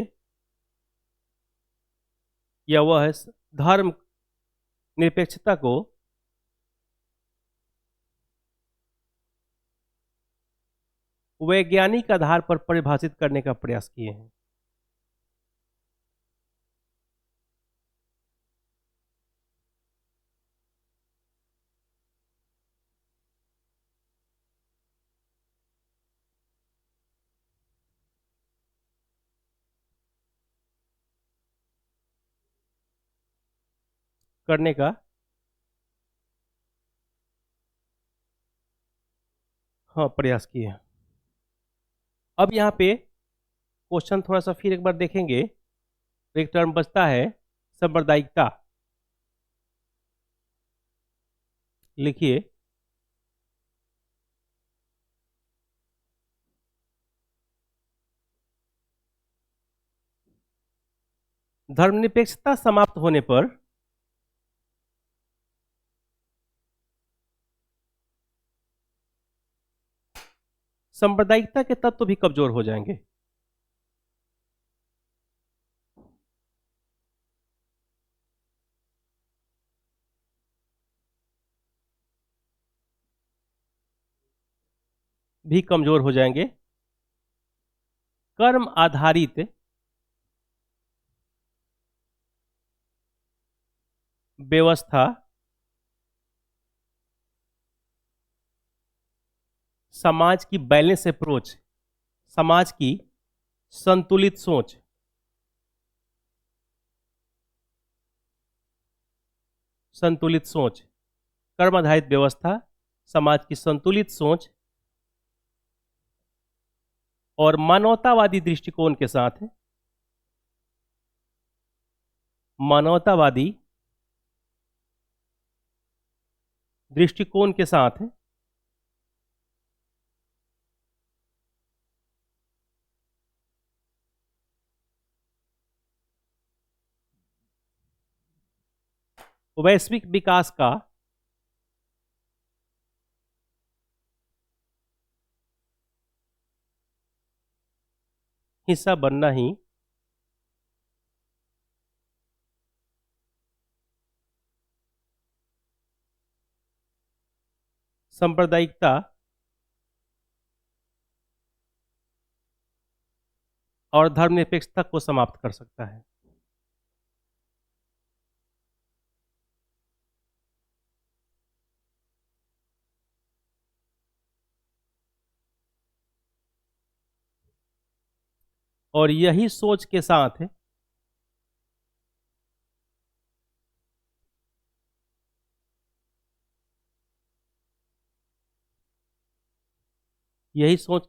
या वह है धर्म निरपेक्षता को वैज्ञानिक आधार पर परिभाषित करने का प्रयास किए हैं। करने का हाँ प्रयास किए हैं। अब यहाँ पे क्वेश्चन थोड़ा सा फिर एक बार देखेंगे। एक टर्म बचता है सांप्रदायिकता। लिखिए धर्मनिरपेक्षता समाप्त होने पर सांप्रदायिकता के तत्व भी कमजोर हो जाएंगे। कर्म आधारित व्यवस्था समाज की बैलेंस अप्रोच, समाज की संतुलित सोच संतुलित सोच, कर्म आधारित व्यवस्था समाज की संतुलित सोच और मानवतावादी दृष्टिकोण के साथ मानवतावादी दृष्टिकोण के साथ वैश्विक विकास का हिस्सा बनना ही सांप्रदायिकता और धर्मनिरपेक्षता को समाप्त कर सकता है। और यही सोच के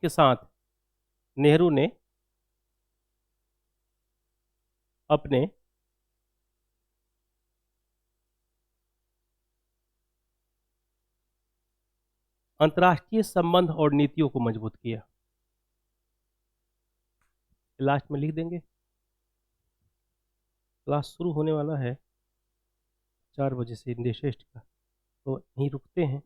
साथ नेहरू ने अपने अंतर्राष्ट्रीय संबंध और नीतियों को मजबूत किया। लास्ट में लिख देंगे। क्लास शुरू होने वाला है 4 बजे से इंडिया टेस्ट का, तो यहीं रुकते हैं।